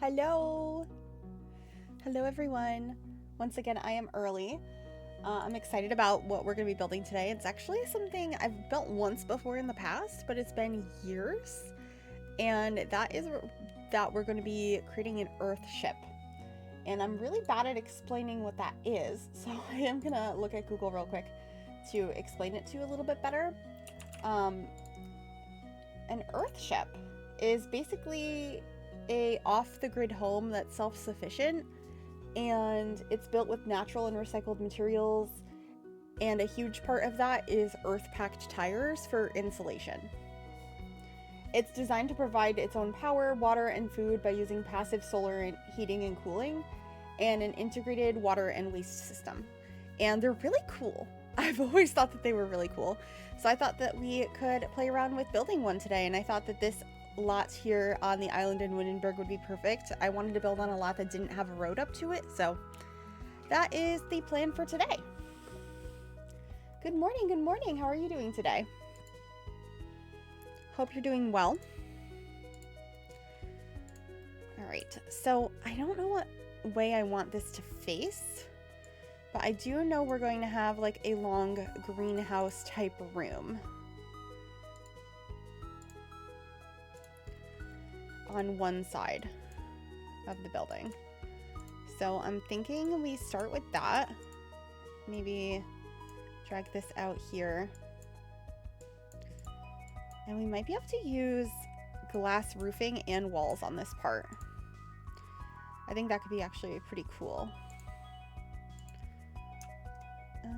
Hello! Hello everyone! Once again, I am early. I'm excited about what we're going to be building today. It's actually something I've built once before in the past, but it's been years. And that is that we're going to be creating an Earthship. And I'm really bad at explaining what that is, so I am going to look at Google real quick to explain it to you a little bit better. An Earthship is basically a off-the-grid home that's self-sufficient, and it's built with natural and recycled materials, and a huge part of that is earth-packed tires for insulation. It's designed to provide its own power, water, and food by using passive solar heating and cooling, and an integrated water and waste system. And they're really cool. I've always thought that they were really cool. So I thought that we could play around with building one today, and I thought that this lot here on the island in Windenburg would be perfect. I wanted to build on a lot that didn't have a road up to it, so that is the plan for today. Good morning. How are you doing today? Hope you're doing well. All right, so I don't know what way I want this to face, but I do know we're going to have like a long greenhouse type room on one side of the building. So I'm thinking we start with that. Maybe drag this out here. And we might be able to use glass roofing and walls on this part. I think that could be actually pretty cool. Do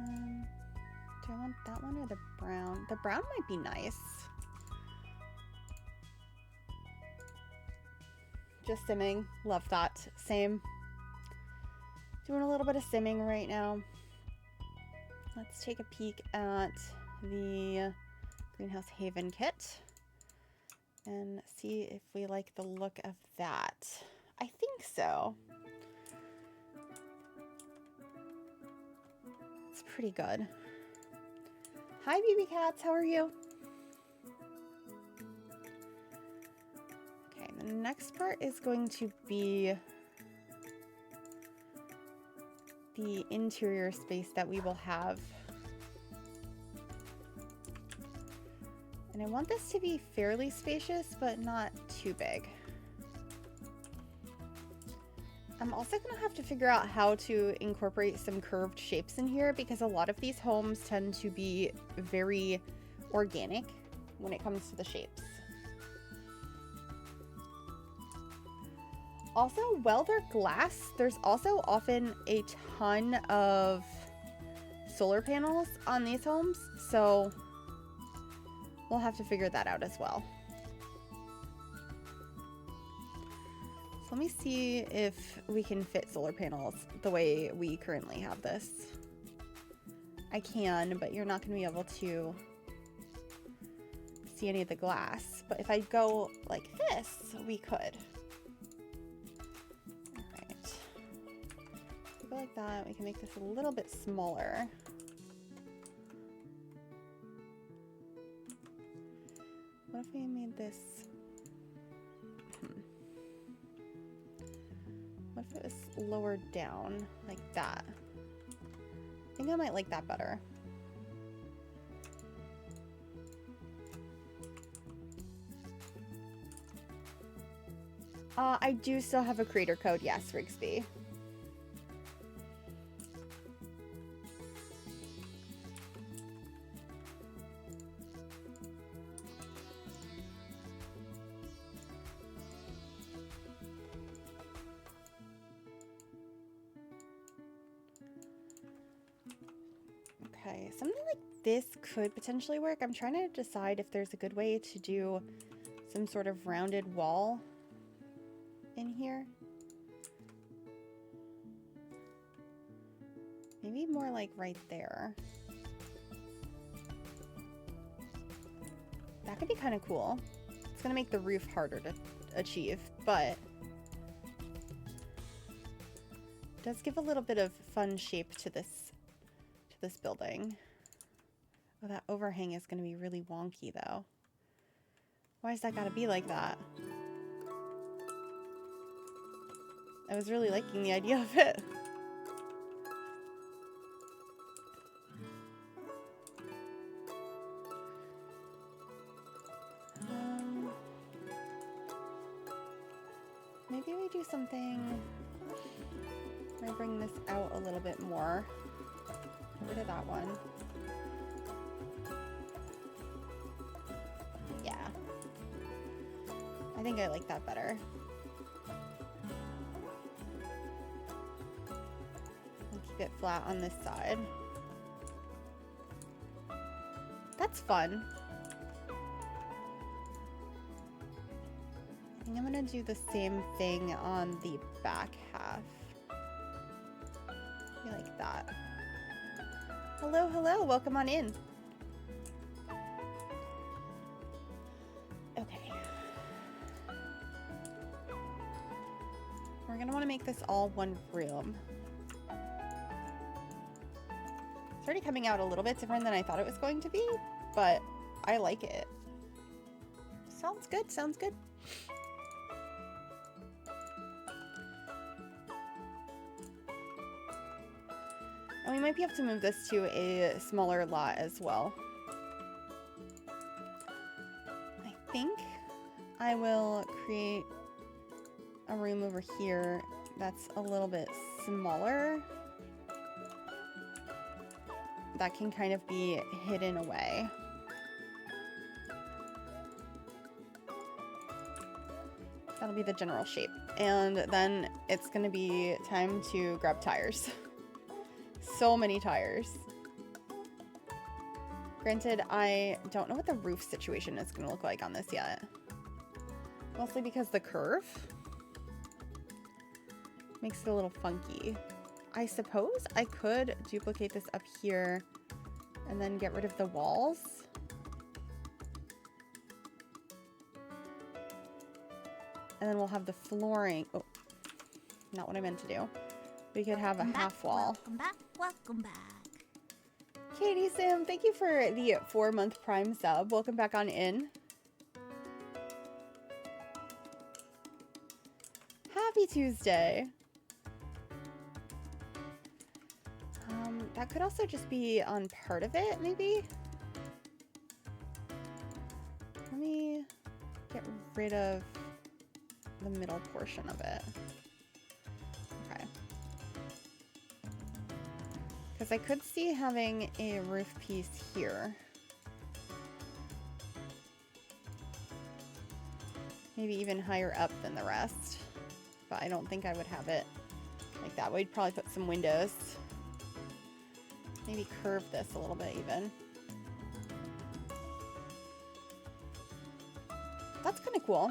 I want that one or the brown? The brown might be nice. Just simming. Love that. Same. Doing a little bit of simming right now. Let's take a peek at the Greenhouse Haven kit and see if we like the look of that. I think so. It's pretty good. Hi, baby cats. How are you? Okay, the next part is going to be the interior space that we will have. And I want this to be fairly spacious, but not too big. I'm also going to have to figure out how to incorporate some curved shapes in here, because a lot of these homes tend to be very organic when it comes to the shapes. Also, while they're glass, there's also often a ton of solar panels on these homes, so we'll have to figure that out as well. So let me see if we can fit solar panels the way we currently have this. I can, but you're not going to be able to see any of the glass. But if I go like this, we could. All right. If we go like that, we can make this a little bit smaller. What if we made this? What if it was lowered down like that? I think I might like that better. I do still have a creator code, yes, Rigsby. Okay, something like this could potentially work. I'm trying to decide if there's a good way to do some sort of rounded wall in here. Maybe more like right there. That could be kind of cool. It's gonna make the roof harder to achieve, but it does give a little bit of fun shape to this building. Oh, that overhang is going to be really wonky though. Why's that gotta be like that? I was really liking the idea of it. Maybe we do something. I bring this out a little bit more. Get rid of that one. Yeah. I think I like that better. And keep it flat on this side. That's fun. I think I'm gonna do the same thing on the back half. I like that. Hello, hello, welcome on in. Okay. We're gonna wanna make this all one room. It's already coming out a little bit different than I thought it was going to be, but I like it. Sounds good, sounds good. And we might have to move this to a smaller lot as well. I think I will create a room over here that's a little bit smaller. That can kind of be hidden away. That'll be the general shape. And then it's gonna be time to grab tires. So many tires. Granted, I don't know what the roof situation is gonna look like on this yet. Mostly because the curve makes it a little funky. I suppose I could duplicate this up here and then get rid of the walls. And then we'll have the flooring. Oh, not what I meant to do. We could have a half wall. Welcome back, welcome back. Katie Sim, thank you for the 4-month Prime sub. Welcome back on in. Happy Tuesday. That could also just be on part of it, maybe. Let me get rid of the middle portion of it. Okay. Because I could see having a roof piece here. Maybe even higher up than the rest. But I don't think I would have it like that. We'd probably put some windows. Maybe curve this a little bit even. That's kind of cool.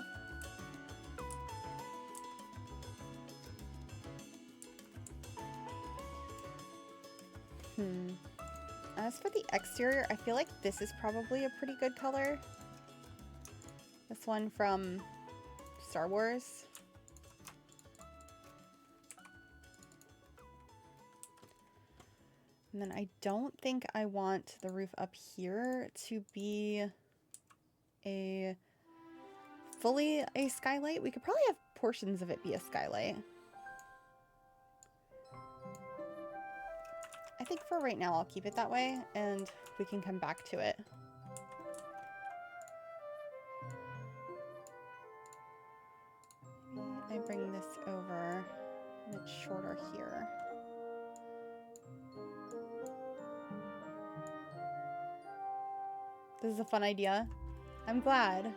As for the exterior, I feel like this is probably a pretty good color. This one from Star Wars. And then I don't think I want the roof up here to be fully a skylight. We could probably have portions of it be a skylight. I think for right now I'll keep it that way and we can come back to it. Maybe I bring this over and it's shorter here. This is a fun idea. I'm glad.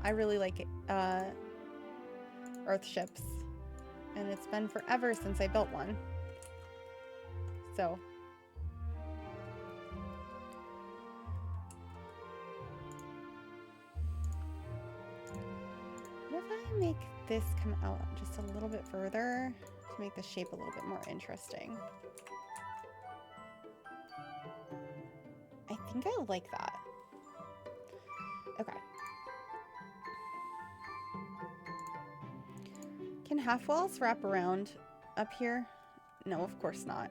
I really like it, Earthships. And it's been forever since I built one. So. What if I make this come out just a little bit further to make the shape a little bit more interesting? I think I like that. Okay. Can half walls wrap around up here? No, of course not.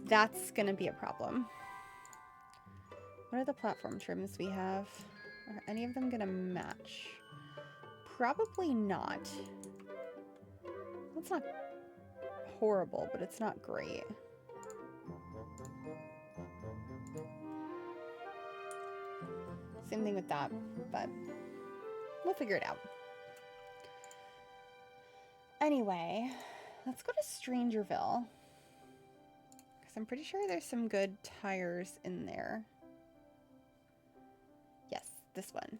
That's gonna be a problem. What are the platform trims we have? Are any of them gonna match? Probably not. It's not horrible, but it's not great. Same thing with that, but we'll figure it out. Anyway, let's go to Strangerville, because I'm pretty sure there's some good tires in there. Yes, this one.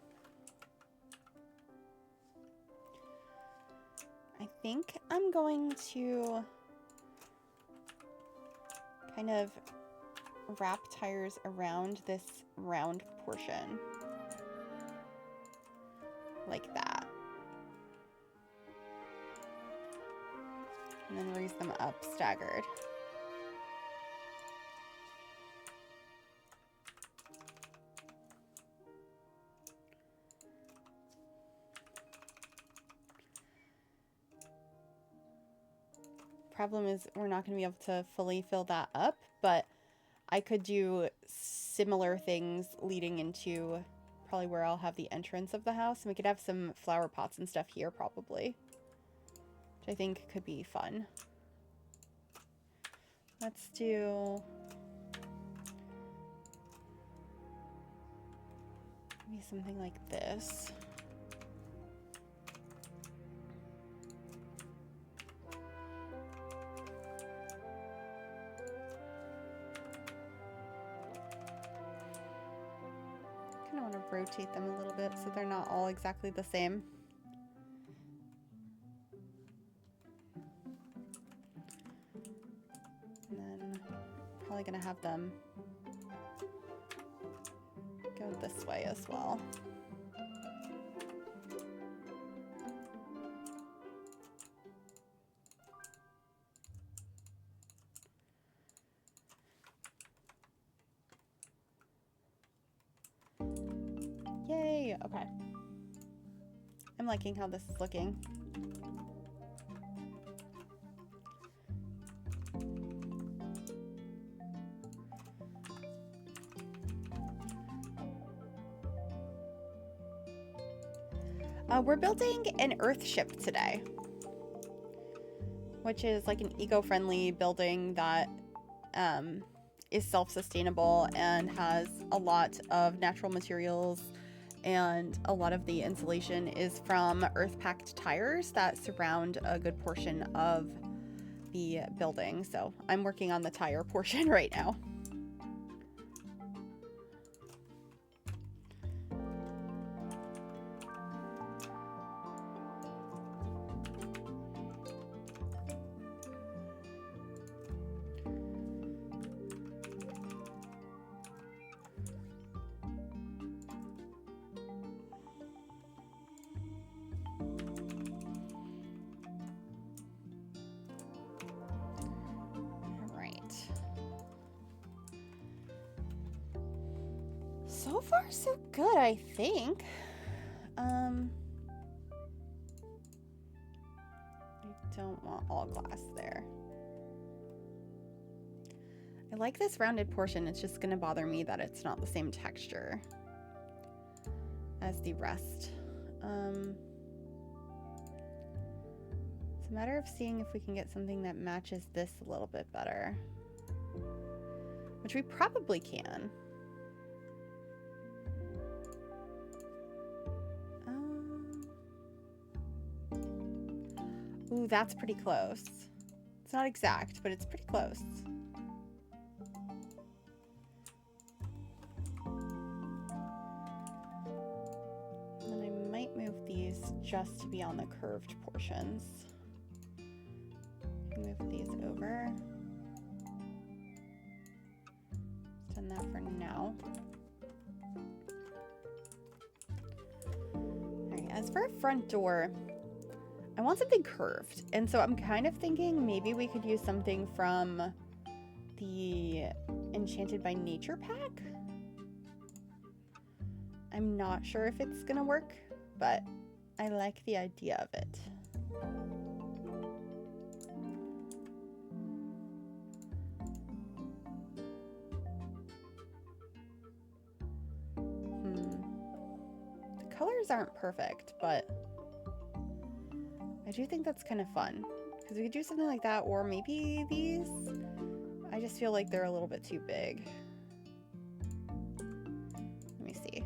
I think I'm going to kind of wrap tires around this round portion. Like that. And then raise them up staggered. Problem is we're not going to be able to fully fill that up, but I could do similar things leading into probably where I'll have the entrance of the house. And we could have some flower pots and stuff here probably, which I think could be fun. Let's do maybe something like this. I want to rotate them a little bit so they're not all exactly the same. And then probably going to have them go this way as well. Yay, okay. I'm liking how this is looking. We're building an Earthship today, which is like an eco-friendly building that is self-sustainable and has a lot of natural materials, and a lot of the insulation is from earth-packed tires that surround a good portion of the building. So I'm working on the tire portion right now. So far, so good, I think. I don't want all glass there. I like this rounded portion. It's just gonna bother me that it's not the same texture as the rest. It's a matter of seeing if we can get something that matches this a little bit better, which we probably can. Ooh, that's pretty close. It's not exact, but it's pretty close. And then I might move these just to be on the curved portions. Move these over. Done that for now. All right, as for a front door, I want something curved, and so I'm kind of thinking maybe we could use something from the Enchanted by Nature pack. I'm not sure if it's gonna work, but I like the idea of it. The colors aren't perfect, but I do think that's kind of fun, Because we could do something like that, or maybe these. I just feel like they're a little bit too big. Let me see.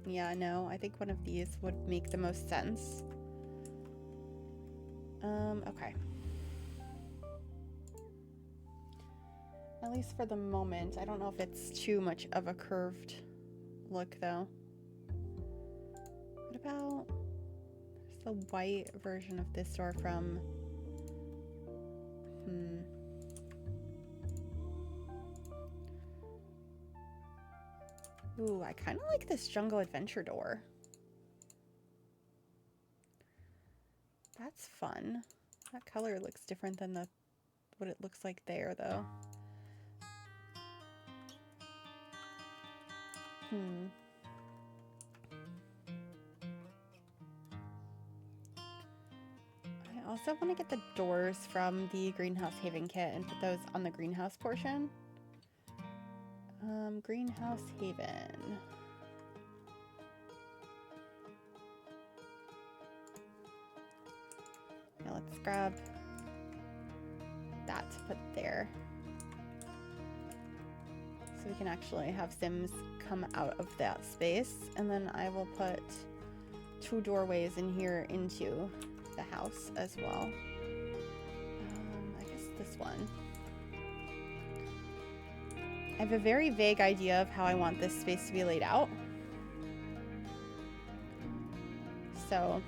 Yeah, no, I think one of these would make the most sense. Okay. At least for the moment. I don't know if it's too much of a curved look, though. What about... There's the white version of this door from... Ooh, I kind of like this Jungle Adventure door. That's fun. That color looks different than what it looks like there, though. I also want to get the doors from the Greenhouse Haven kit and put those on the greenhouse portion. Greenhouse Haven. Now let's grab that to put there. So we can actually have Sims come out of that space. And then I will put 2 doorways in here into the house as well. I guess this one. I have a very vague idea of how I want this space to be laid out. So,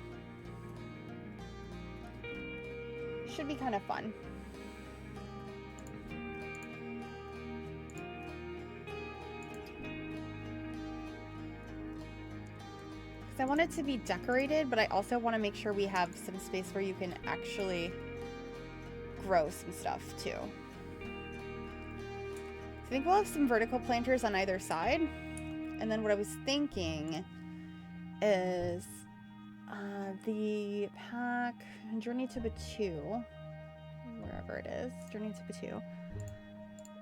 should be kind of fun. Because I want it to be decorated, but I also want to make sure we have some space where you can actually grow some stuff too. I think we'll have some vertical planters on either side. And then what I was thinking is the pack Journey to Batu, wherever it is, Journey to Batu.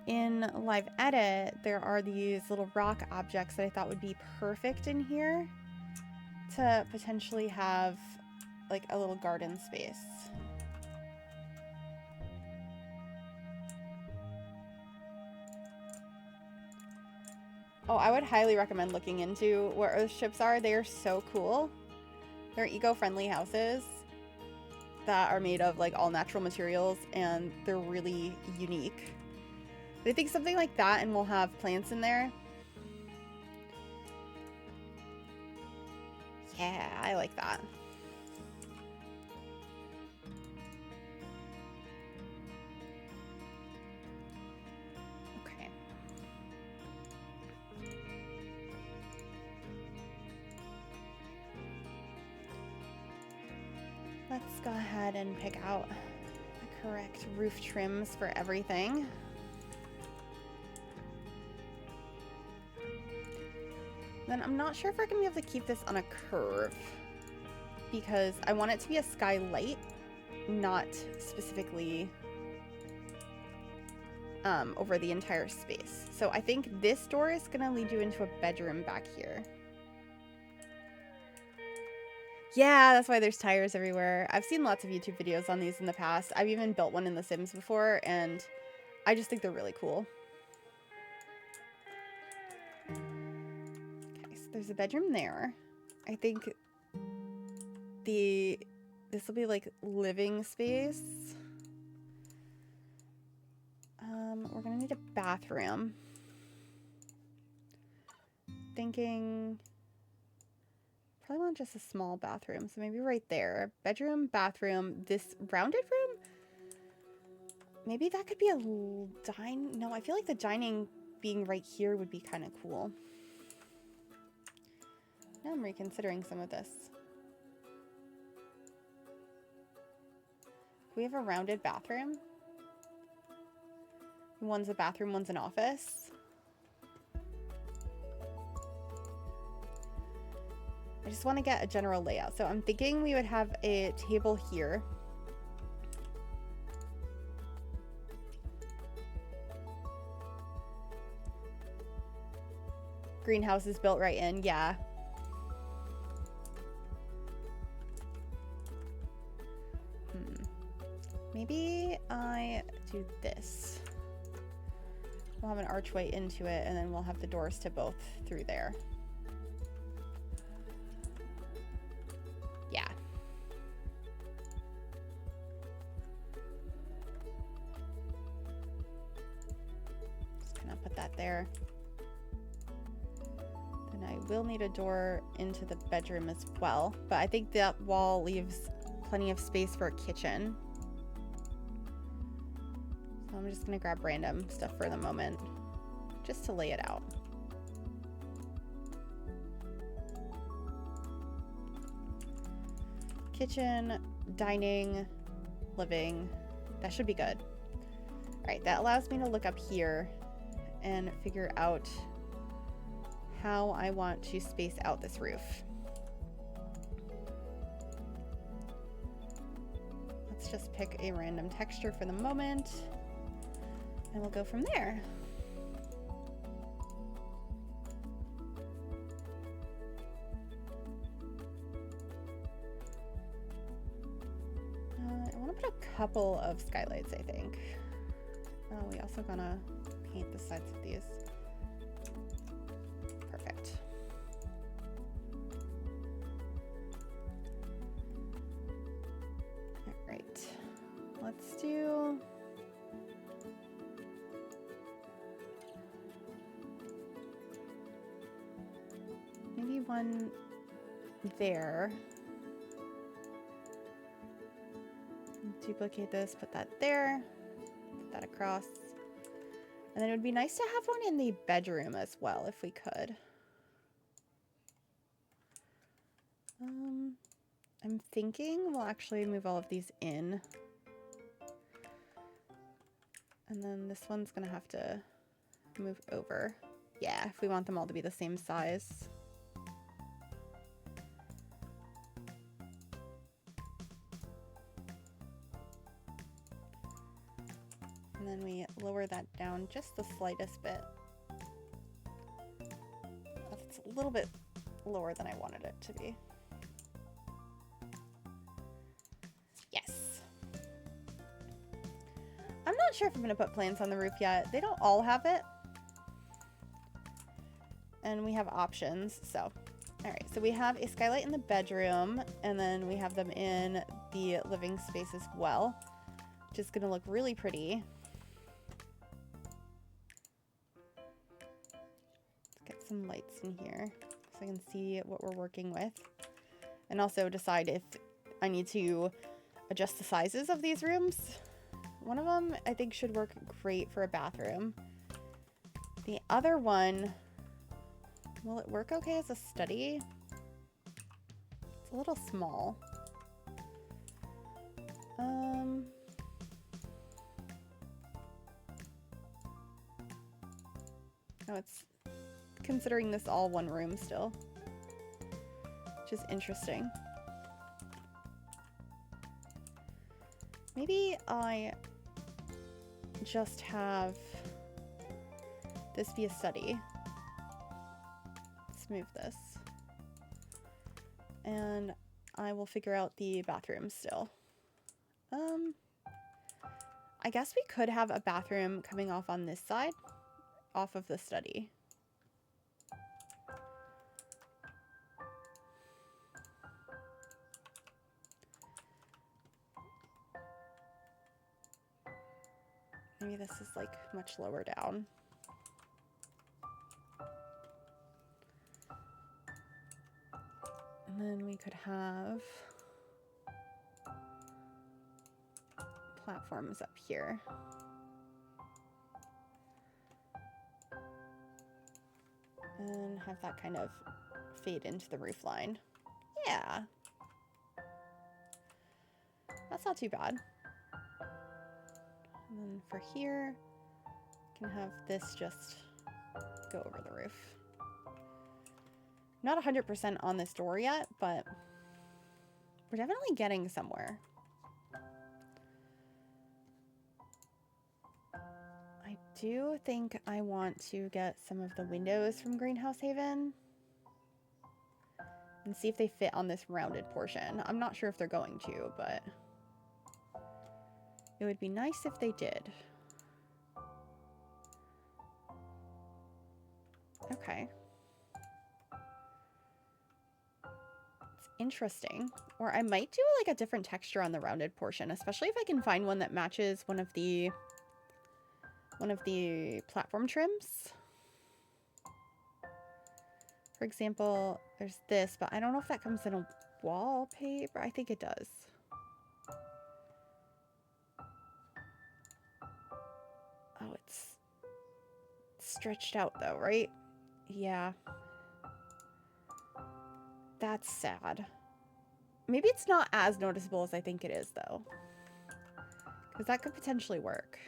In Live Edit, there are these little rock objects that I thought would be perfect in here to potentially have like a little garden space. Oh, I would highly recommend looking into what Earthships are. They are so cool. They're eco-friendly houses that are made of like all natural materials, and they're really unique. But I think something like that, and we'll have plants in there. Yeah, I like that. Let's go ahead and pick out the correct roof trims for everything. Then I'm not sure if we're going to be able to keep this on a curve because I want it to be a skylight, not specifically over the entire space. So I think this door is going to lead you into a bedroom back here. Yeah, that's why there's tires everywhere. I've seen lots of YouTube videos on these in the past. I've even built one in The Sims before, and I just think they're really cool. Okay, so there's a bedroom there. I think this will be like living space. We're gonna need a bathroom. Thinking... Probably want just a small bathroom, so maybe right there. Bedroom, bathroom, this rounded room? Maybe that could be a No, I feel like the dining being right here would be kind of cool. Now I'm reconsidering some of this. We have a rounded bathroom. One's a bathroom, one's an office. I just want to get a general layout. So I'm thinking we would have a table here. Greenhouse is built right in, yeah. maybe I do this. We'll have an archway into it, and then we'll have the doors to both through there. Yeah. Just gonna put that there. Then I will need a door into the bedroom as well, but I think that wall leaves plenty of space for a kitchen. So I'm just gonna grab random stuff for the moment, just to lay it out. Kitchen, dining, living, that should be good. All right, that allows me to look up here and figure out how I want to space out this roof. Let's just pick a random texture for the moment, and we'll go from there. I want to put a couple of skylights, I think. Oh, we also gonna paint the sides of these. Perfect. All right, let's do maybe one there. Duplicate this, put that there, put that across. And then it would be nice to have one in the bedroom as well, if we could. I'm thinking we'll actually move all of these in. And then this one's gonna have to move over. Yeah, if we want them all to be the same size. And then we lower that down just the slightest bit. That's a little bit lower than I wanted it to be. Yes. I'm not sure if I'm going to put plants on the roof yet. They don't all have it. And we have options, so. All right, so we have a skylight in the bedroom, and then we have them in the living space as well, which is going to look really pretty. Some lights in here so I can see what we're working with, and also decide if I need to adjust the sizes of these rooms. One of them I think should work great for a bathroom. The other one, will it work okay as a study? It's a little small. Oh, it's considering this all one room still, which is interesting. Maybe I just have this be a study. Let's move this. And I will figure out the bathroom still. I guess we could have a bathroom coming off on this side, off of the study. Maybe this is like much lower down. And then we could have platforms up here. And have that kind of fade into the roof line. Yeah. That's not too bad. And then for here, you can have this just go over the roof. Not 100% on this door yet, but we're definitely getting somewhere. I do think I want to get some of the windows from Greenhouse Haven and see if they fit on this rounded portion. I'm not sure if they're going to, but It would be nice if they did. Okay. It's interesting. Or I might do like a different texture on the rounded portion, especially if I can find one that matches one of the platform trims. For example, there's this, but I don't know if that comes in a wallpaper. I think it does. Oh, it's stretched out though, right? Yeah. That's sad. Maybe it's not as noticeable as I think it is though. Because that could potentially work.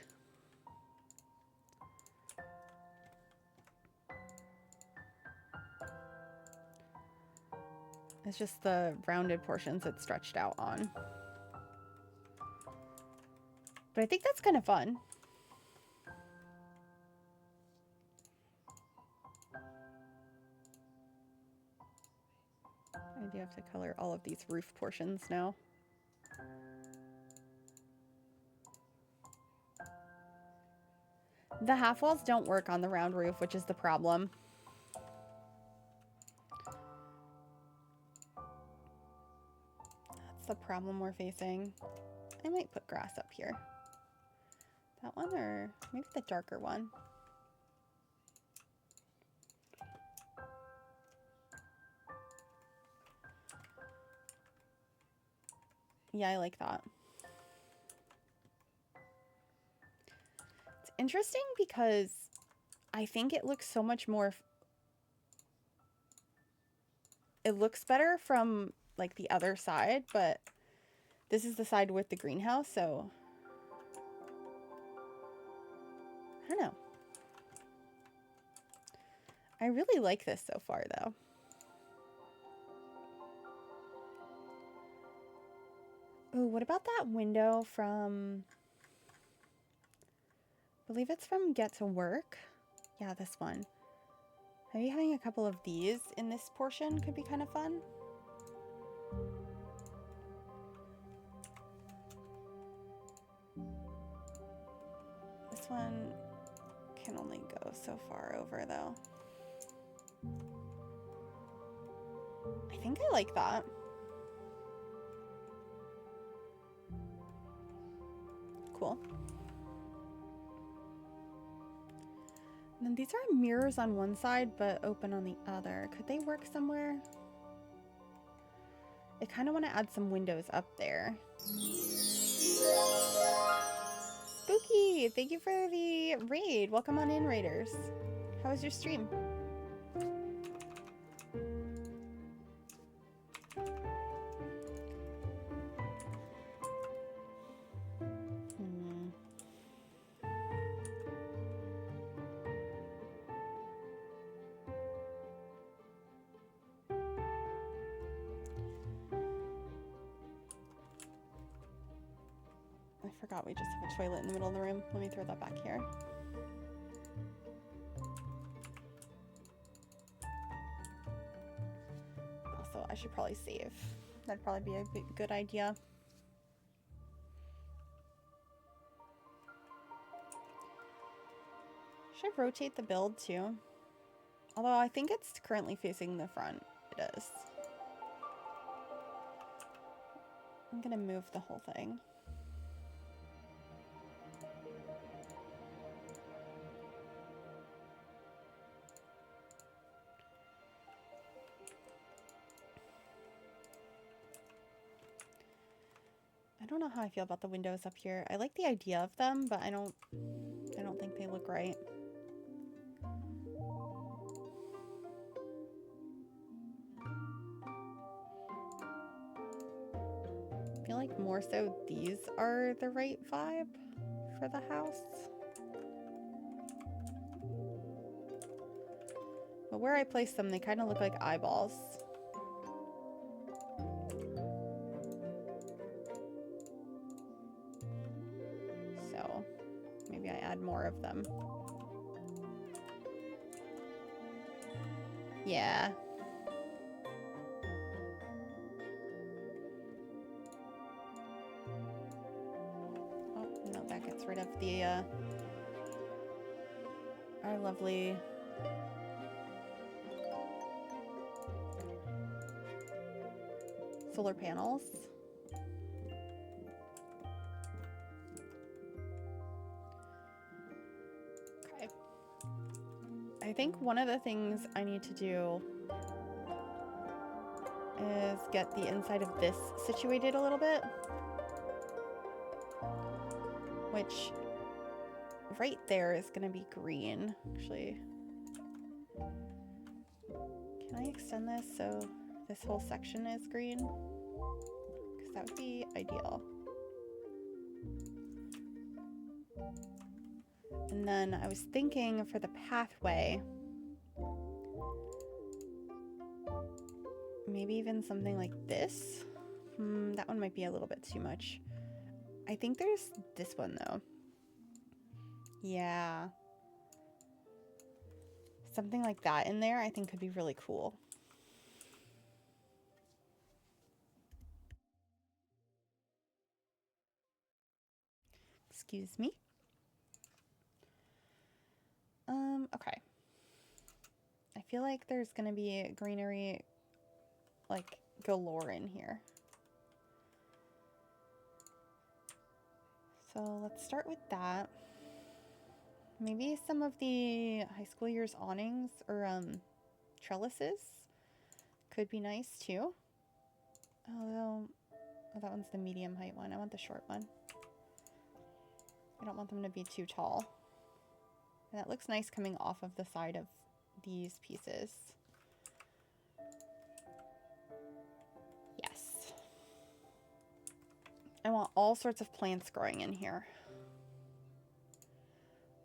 It's just the rounded portions it's stretched out on. But I think that's kind of fun. I do have to color all of these roof portions now. The half walls don't work on the round roof, which is the problem. That's the problem we're facing. I might put grass up here. That one or maybe the darker one. Yeah, I like that. It's interesting because I think it looks so much more... It looks better from like the other side, but this is the side with the greenhouse, so... I don't know. I really like this so far, though. Oh, what about that window from... I believe it's from Get to Work. Yeah, this one. Maybe having a couple of these in this portion could be kind of fun. This one can only go so far over, though. I think I like that. Cool. And then these are mirrors on one side, but open on the other. Could they work somewhere? I kind of want to add some windows up there. Spooky! Thank you for the raid. Welcome on in, raiders. How was your stream? I forgot we just have a toilet in the middle of the room. Let me throw that back here. Also, I should probably save. That'd probably be a good idea. Should I rotate the build too? Although I think it's currently facing the front. It is. I'm gonna move the whole thing. I don't know how I feel about the windows up here. I like the idea of them, but I don't think they look right. I feel like more so these are the right vibe for the house. But where I place them, they kind of look like eyeballs. So maybe I add more of them. Yeah. Oh, that gets rid of the our lovely solar panels. Okay. I think one of the things I need to do is get the inside of this situated a little bit, which right there is going to be green. Actually, can I extend this so this whole section is green? Because that would be ideal. And then I was thinking for the pathway, maybe even something like this. That one might be a little bit too much. I think there's this one though. Yeah. Something like that in there I think could be really cool. Excuse me. Okay. I feel like there's gonna be greenery like galore in here. So let's start with that. Maybe some of the high school years awnings or trellises could be nice too. Although, oh, that one's the medium height one. I want the short one. I don't want them to be too tall. And that looks nice coming off of the side of these pieces. Yes. I want all sorts of plants growing in here.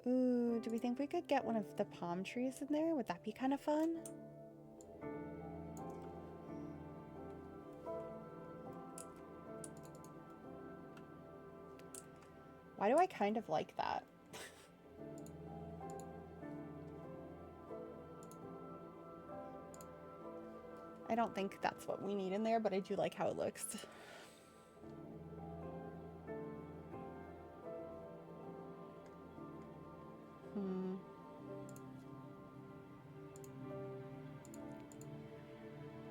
Ooh, do we think we could get one of the palm trees in there? Would that be kind of fun? Why do I kind of like that? I don't think that's what we need in there, but I do like how it looks.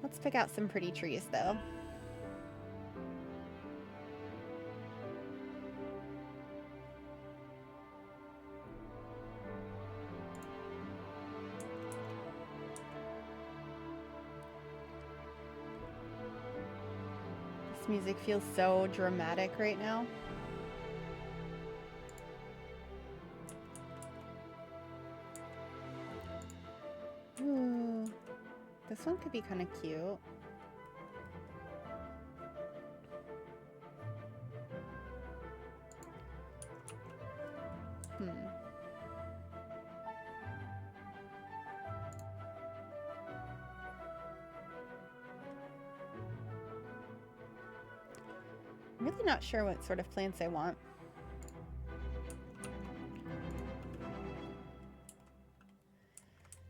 Let's pick out some pretty trees though. This music feels so dramatic right now. Ooh, this one could be kind of cute. I'm really not sure what sort of plants I want.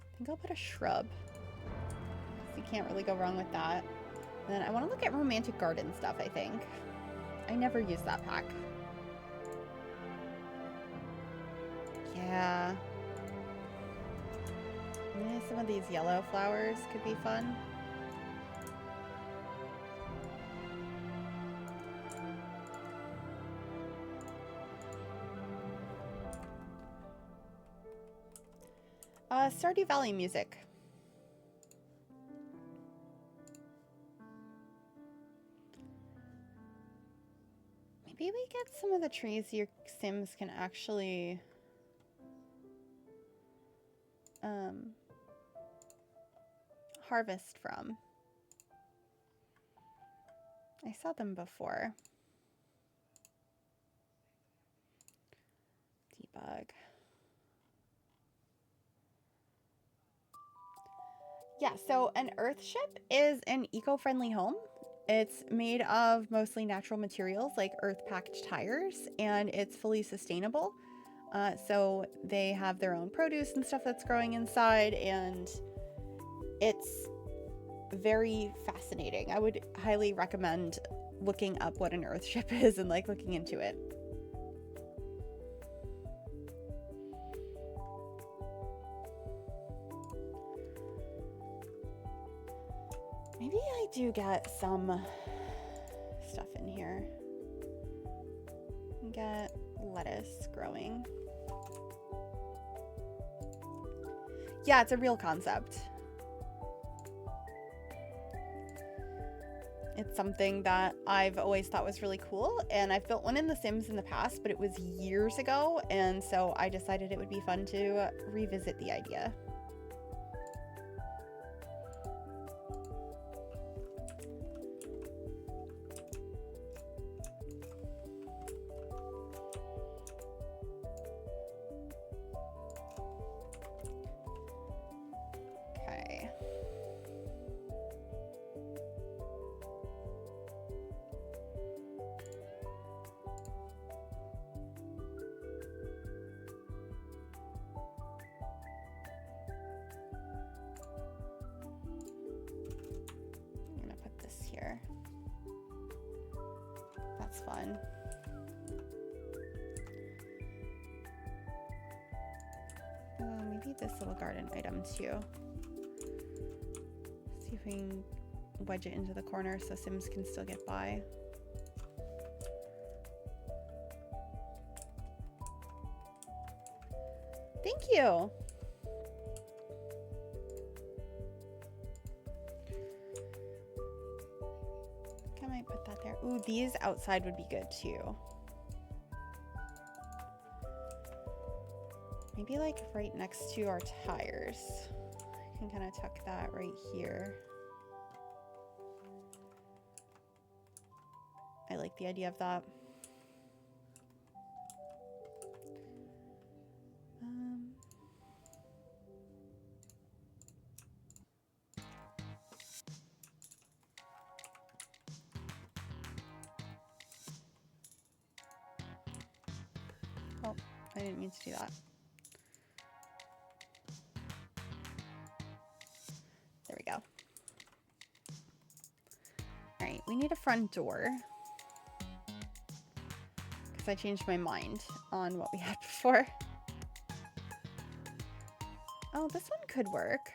I think I'll put a shrub. So you can't really go wrong with that. And then I want to look at romantic garden stuff, I think. I never use that pack. Yeah. Maybe some of these yellow flowers could be fun. Stardew Valley music. Maybe we get some of the trees your Sims can actually harvest from. I saw them before. Debug. Yeah, so an Earthship is an eco-friendly home. It's made of mostly natural materials like earth-packed tires, and it's fully sustainable. So they have their own produce and stuff that's growing inside, and it's very fascinating. I would highly recommend looking up what an Earthship is and like looking into it. do get some stuff in here. Get lettuce growing. Yeah, it's a real concept. It's something that I've always thought was really cool, and I've built one in The Sims in the past, but it was years ago, and so I decided it would be fun to revisit the idea. That's fun. Maybe this little garden item too. See if we can wedge it into the corner so Sims can still get by. Thank you. I might put that there. Ooh, these outside would be good too. Maybe like right next to our tires. I can kind of tuck that right here. I like the idea of that. Oh, I didn't mean to do that. There we go. All right, we need a front door. Because I changed my mind on what we had before. Oh, this one could work.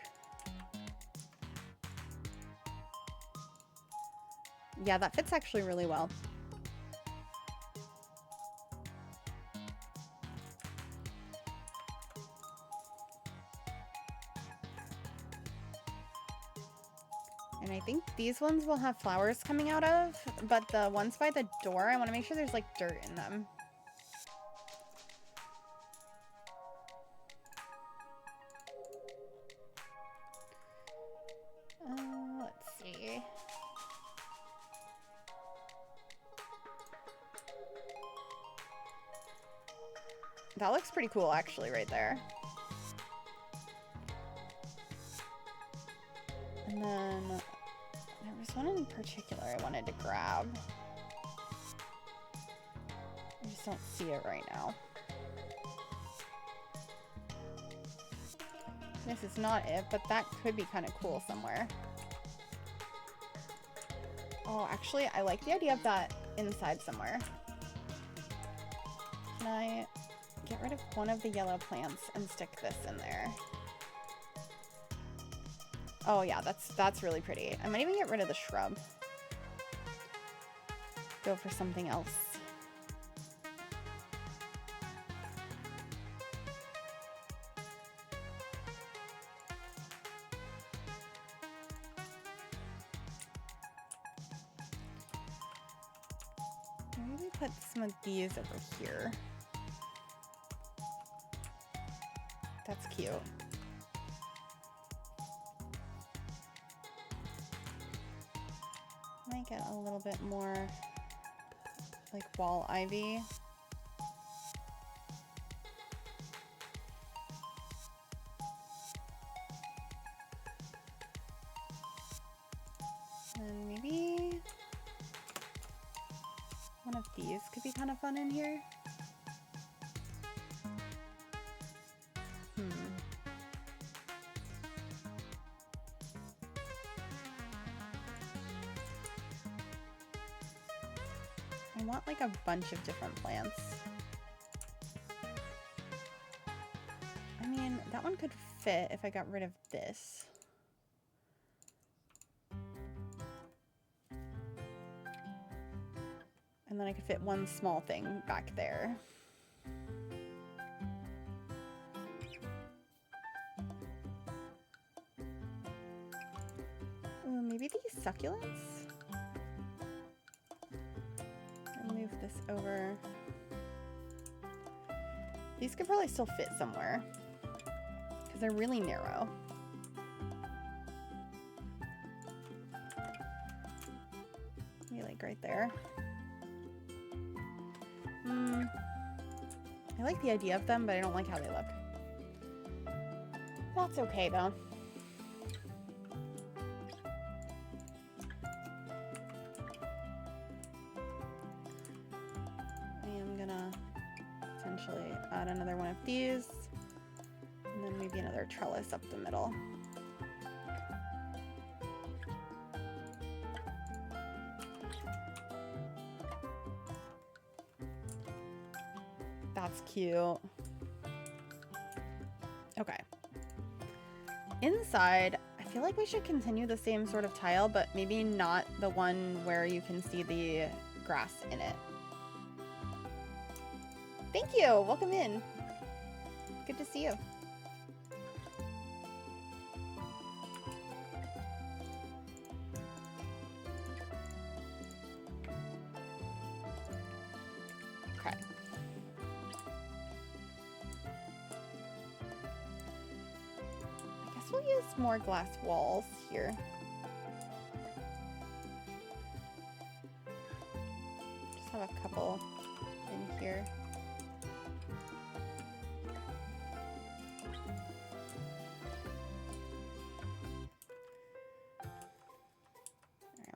Yeah, that fits actually really well. And I think these ones will have flowers coming out of, but the ones by the door, I want to make sure there's like dirt in them. Let's see. That looks pretty cool actually right there. And then there was one in particular I wanted to grab. I just don't see it right now. This is not it, but that could be kind of cool somewhere. Oh, actually, I like the idea of that inside somewhere. Can I get rid of one of the yellow plants and stick this in there? Oh yeah, that's really pretty. I might even get rid of the shrub. Go for something else. Maybe put some of these over here. That's cute. Might get a little bit more like wall ivy. And maybe one of these could be kind of fun in here. I want like a bunch of different plants. I mean, that one could fit if I got rid of this. And then I could fit one small thing back there. Ooh, maybe these succulents? I'll move this over. These could probably still fit somewhere because they're really narrow. Maybe like right there. I like the idea of them, but I don't like how they look. That's okay though. I am gonna potentially add another one of these, and then maybe another trellis up the middle. That's cute. Okay. Inside, I feel like we should continue the same sort of tile, but maybe not the one where you can see the grass in it. Thank you. Welcome in. Good to see you. Okay. I guess we'll use more glass walls here. Just have a couple in here.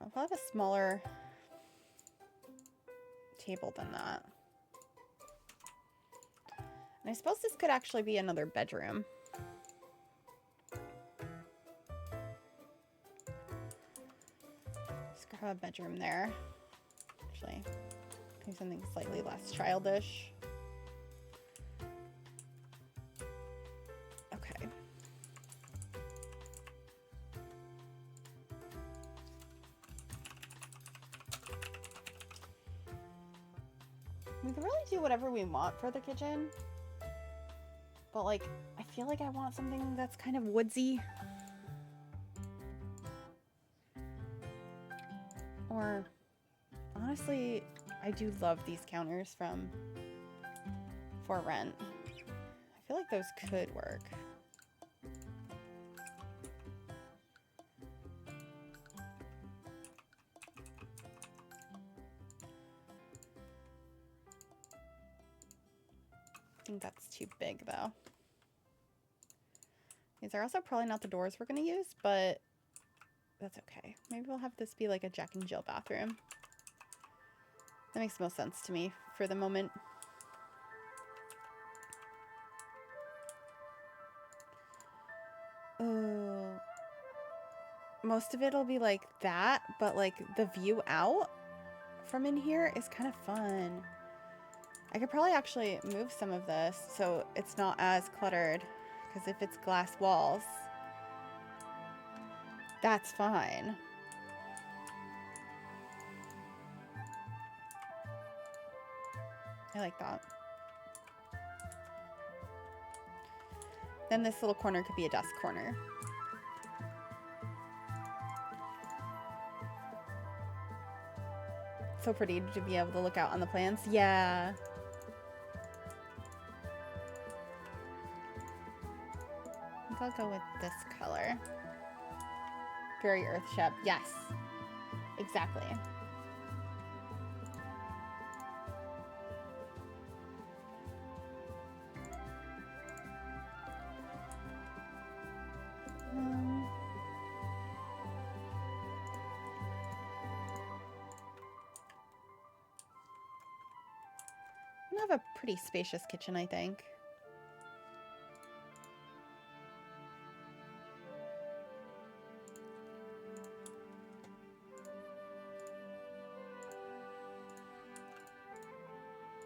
I'll have a smaller table than that. And I suppose this could actually be another bedroom. Just grab a bedroom there. Actually, do something slightly less childish. Okay. We can really do whatever we want for the kitchen, but like, I feel like I want something that's kind of woodsy. Or, honestly, I do love these counters from For Rent. I feel like those could work. I think that's too big though. These are also probably not the doors we're going to use, but that's okay. Maybe we'll have this be like a Jack and Jill bathroom. That makes the most sense to me for the moment. Oh, most of it will be like that, but like the view out from in here is kind of fun. I could probably actually move some of this so it's not as cluttered, because if it's glass walls, that's fine. I like that. Then this little corner could be a desk corner. So pretty to be able to look out on the plants. Yeah. I think I'll go with this color. Very Earthship. Yes. Exactly. I have a pretty spacious kitchen, I think.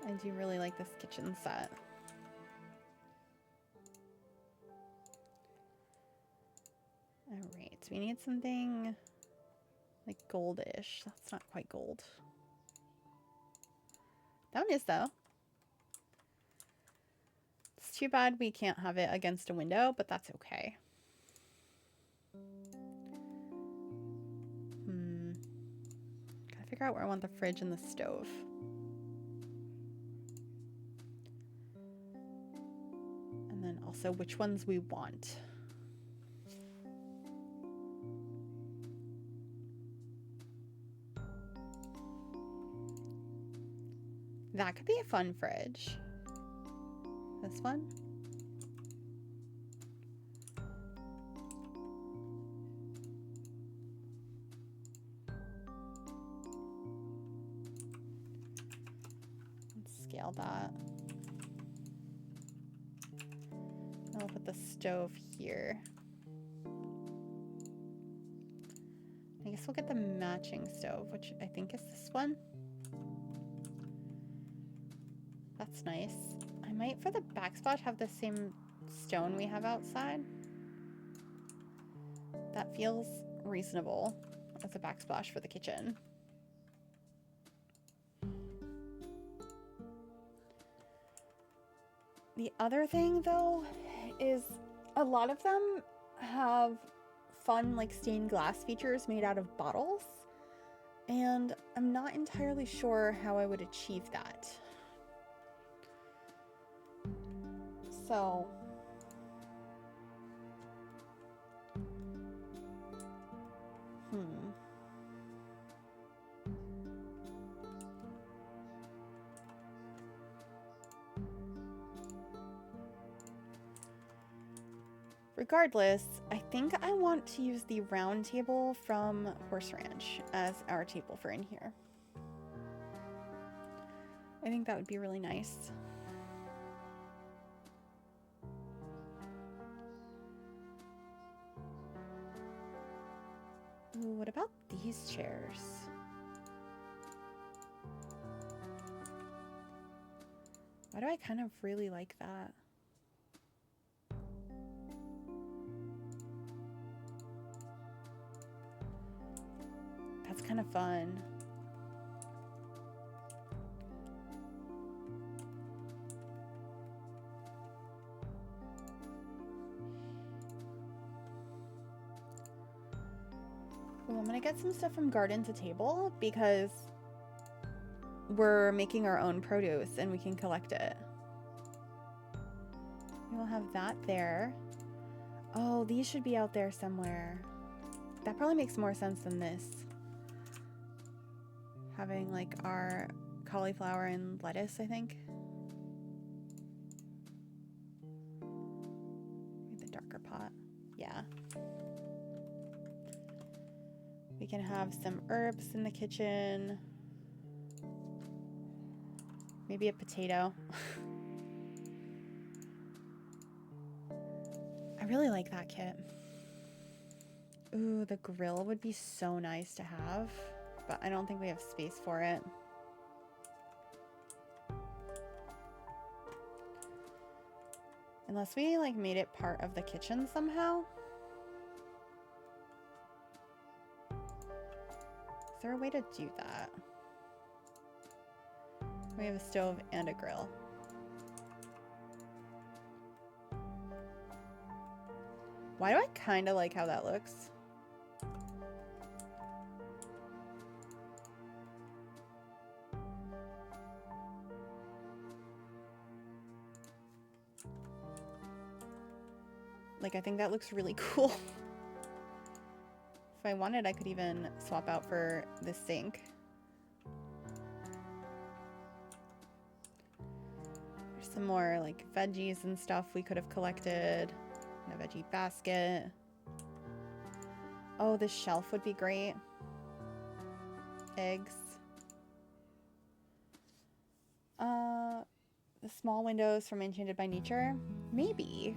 I do really like this kitchen set. All right, so we need something like goldish. That's not quite gold. That one is, though. It's too bad we can't have it against a window, but that's okay. Gotta figure out where I want the fridge and the stove. And then also which ones we want. That could be a fun fridge. This one? Let's scale that. I'll put the stove here. I guess we'll get the matching stove, which I think is this one. That's nice. I might, for the backsplash, have the same stone we have outside. That feels reasonable as a backsplash for the kitchen. The other thing, though, is a lot of them have fun, like, stained glass features made out of bottles. And I'm not entirely sure how I would achieve that. So, regardless, I think I want to use the round table from Horse Ranch as our table for in here. I think that would be really nice. Ooh, what about these chairs? Why do I kind of really like that? That's kind of fun. Ooh, I'm gonna get some stuff from Garden to Table because we're making our own produce and we can collect it. We'll have that there. Oh, these should be out there somewhere. That probably makes more sense than this. Having like our cauliflower and lettuce, I think. The darker pot. Yeah. We can have some herbs in the kitchen. Maybe a potato. I really like that kit. Ooh, the grill would be so nice to have, but I don't think we have space for it. Unless we like made it part of the kitchen somehow. Is there a way to do that? We have a stove and a grill. Why do I kind of like how that looks? Like, I think that looks really cool. If I wanted, I could even swap out for this sink. There's some more like veggies and stuff we could have collected. And a veggie basket. Oh, this shelf would be great. Eggs. The small windows from Enchanted by Nature. Maybe.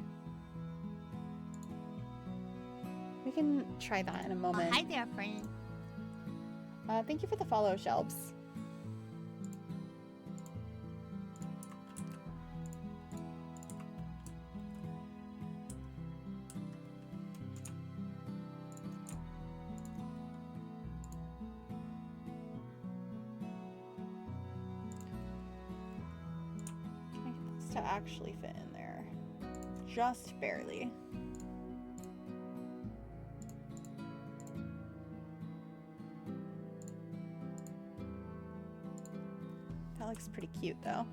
We can try that in a moment. Oh, hi there, friend. Thank you for the follow, Shelbs. to actually fit in there. Just barely. That looks pretty cute though.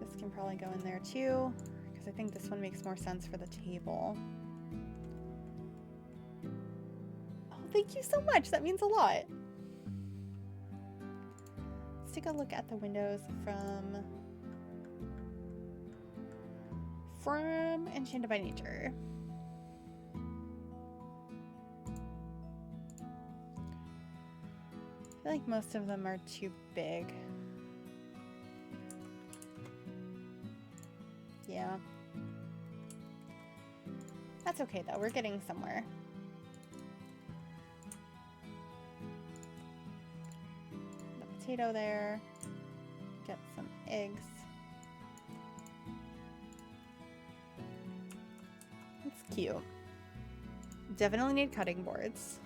This can probably go in there too, because I think this one makes more sense for the table. Oh, thank you so much. That means a lot. Let's take a look at the windows from Enchanted by Nature. I feel like most of them are too big. Yeah. That's okay though, we're getting somewhere. The potato there. Get some eggs. It's cute. Definitely need cutting boards.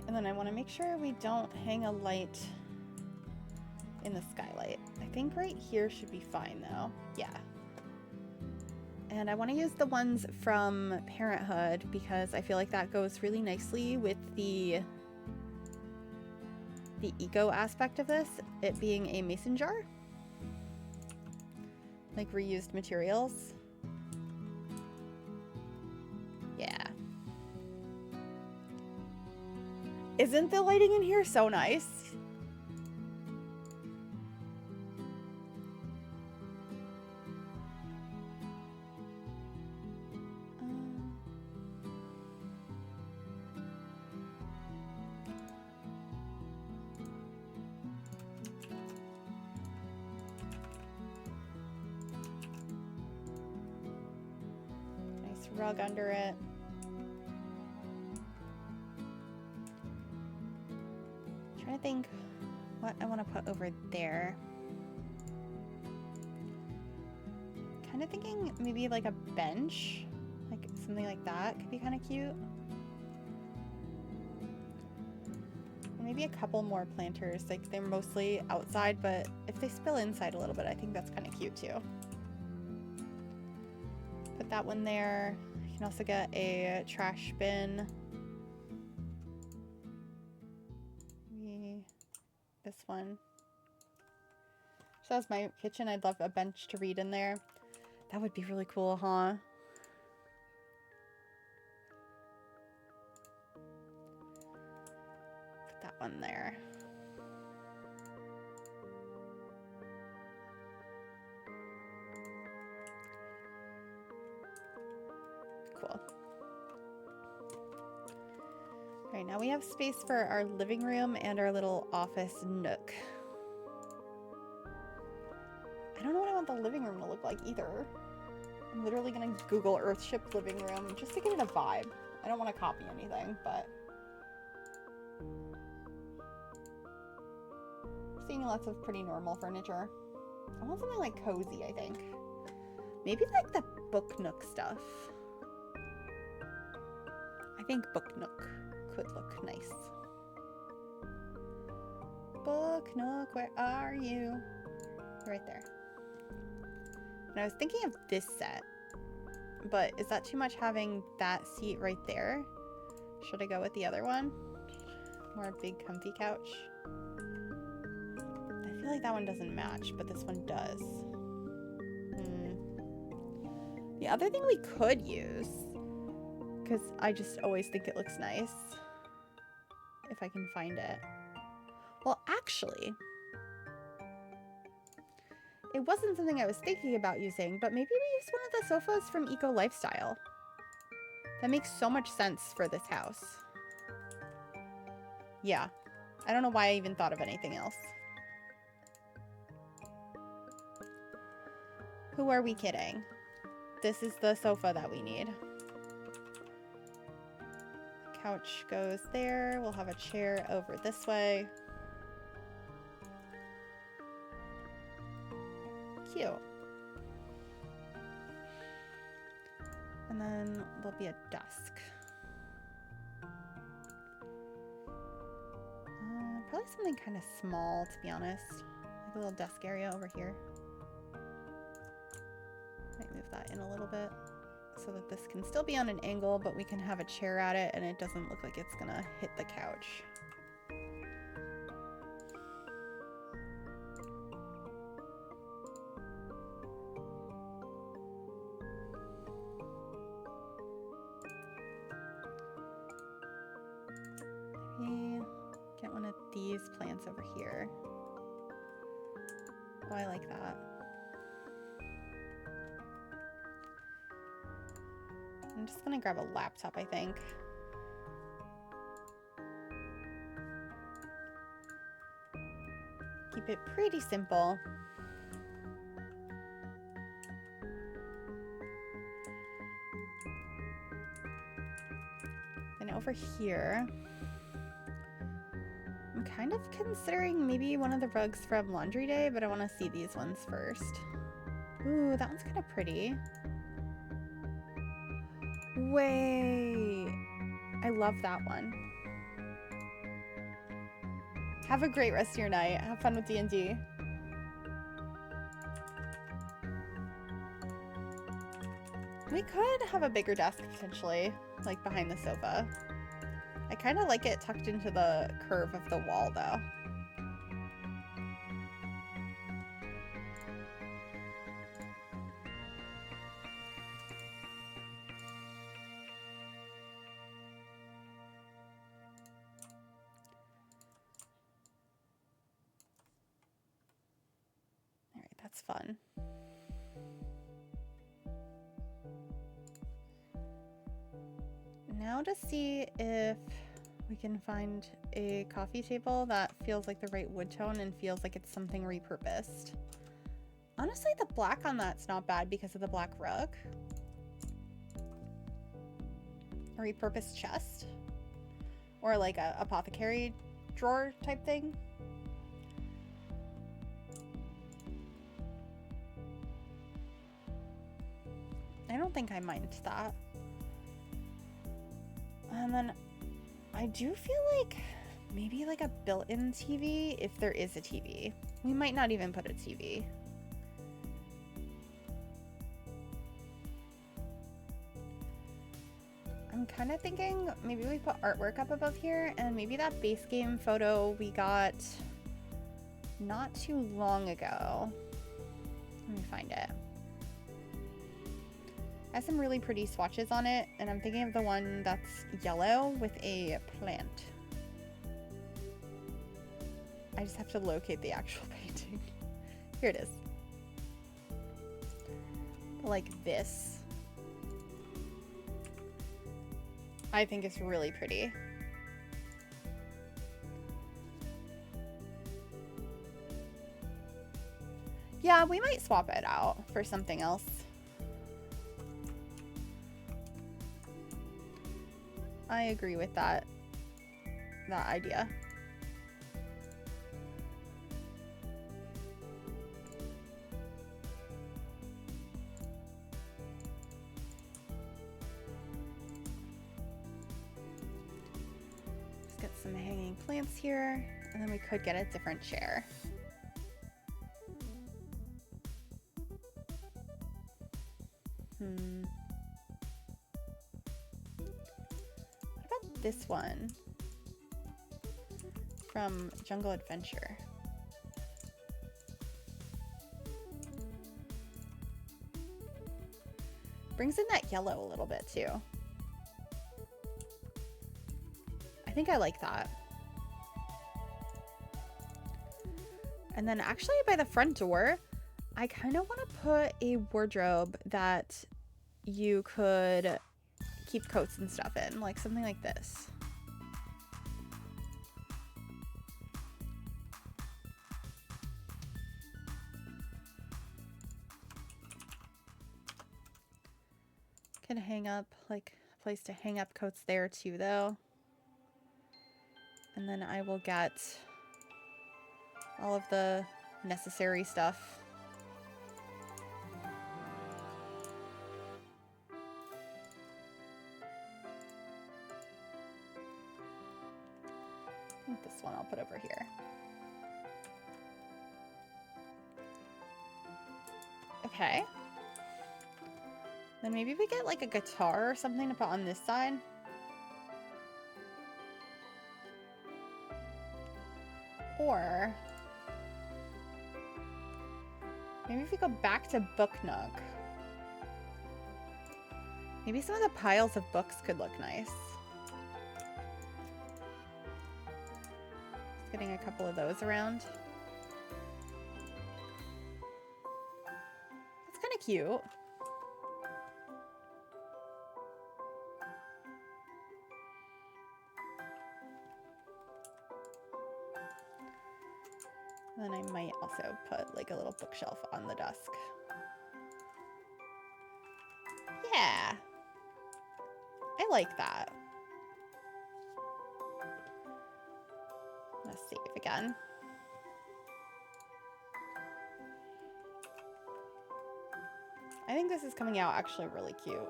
And then I want to make sure we don't hang a light in the skylight. I think right here should be fine though. Yeah. And I want to use the ones from Parenthood because I feel like that goes really nicely with the eco aspect of this, it being a mason jar. Like reused materials. Yeah. Isn't the lighting in here so nice? Nice rug under it. I think what I want to put over there. Kind of thinking maybe like a bench, like something like that could be kind of cute. And maybe a couple more planters, like they're mostly outside, but if they spill inside a little bit, I think that's kind of cute too. Put that one there. You can also get a trash bin. This one. So that's my kitchen. I'd love a bench to read in there. That would be really cool, huh? Put that one there. Cool. All right, now we have space for our living room and our little office nook. I don't know what I want the living room to look like either. I'm literally gonna Google Earthship living room just to get it a vibe. I don't want to copy anything, but seeing lots of pretty normal furniture. I want something like cozy, I think. Maybe like the book nook stuff. I think book nook could look nice. Book nook, where are you? Right there. And I was thinking of this set, but is that too much having that seat right there? Should I go with the other one? More big comfy couch? I feel like that one doesn't match, but this one does. The other thing we could use, because I just always think it looks nice, if I can find it. Well, actually, it wasn't something I was thinking about using, but maybe we use one of the sofas from Eco Lifestyle. That makes so much sense for this house. Yeah. I don't know why I even thought of anything else. Who are we kidding? This is the sofa that we need. Couch goes there. We'll have a chair over this way. cute. And then there'll be a desk. Probably something kind of small, to be honest. Like a little desk area over here. Might move that in a little bit so that this can still be on an angle, but we can have a chair at it and it doesn't look like it's gonna hit the couch. Maybe get one of these plants over here. Oh, I like that. I'm just gonna grab a laptop, I think. Keep it pretty simple. And over here, I'm kind of considering maybe one of the rugs from Laundry Day, but I want to see these ones first. Ooh, that one's kind of pretty. Wait, I love that one. Have a great rest of your night. Have fun with D&D. We could have a bigger desk potentially, like behind the sofa. I kind of like it tucked into the curve of the wall though. All right, that's fun. Now to see if we can find a coffee table that feels like the right wood tone and feels like it's something repurposed. Honestly, the black on that's not bad because of the black rug. A repurposed chest. Or like a apothecary drawer type thing. I don't think I mind that. And then I do feel like maybe like a built-in TV if there is a TV. We might not even put a TV. I'm kind of thinking maybe we put artwork up above here and maybe that base game photo we got not too long ago. Let me find it. Has some really pretty swatches on it, and I'm thinking of the one that's yellow with a plant. I just have to locate the actual painting. Here it is. Like this. I think it's really pretty. Yeah, we might swap it out for something else. I agree with that idea. Let's get some hanging plants here, and then we could get a different chair. This one from Jungle Adventure. Brings in that yellow a little bit too. I think I like that. And then actually by the front door, I kind of want to put a wardrobe that you could keep coats and stuff in, like something like this. Can hang up, like a place to hang up coats there too though. And then I will get all of the necessary stuff. Okay. Then maybe we get like a guitar or something to put on this side. Or maybe if we go back to Book Nook. Maybe some of the piles of books could look nice. Just getting a couple of those around. That's kind of cute. And then I might also put like a little bookshelf on the desk. Yeah. I like that. Let's save again. I think this is coming out actually really cute.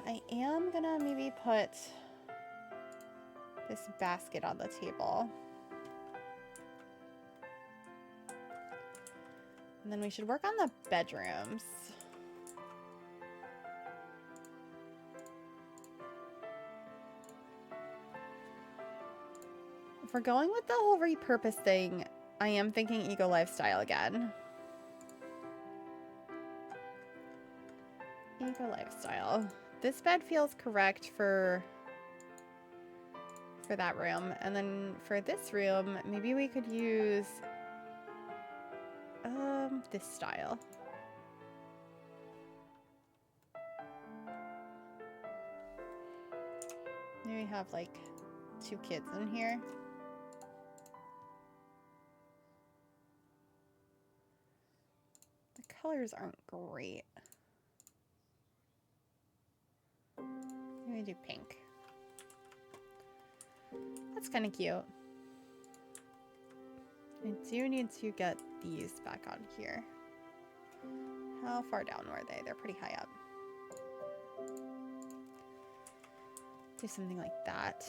I am gonna maybe put this basket on the table. And then we should work on the bedrooms. If we're going with the whole repurpose thing, I am thinking eco lifestyle again. Eco lifestyle. This bed feels correct for that room. And then for this room, maybe we could use this style. Maybe we have like 2 kids in here. The colors aren't great. Maybe do pink. That's kind of cute. I do need to get these back on here. How far down were they? They're pretty high up. Do something like that.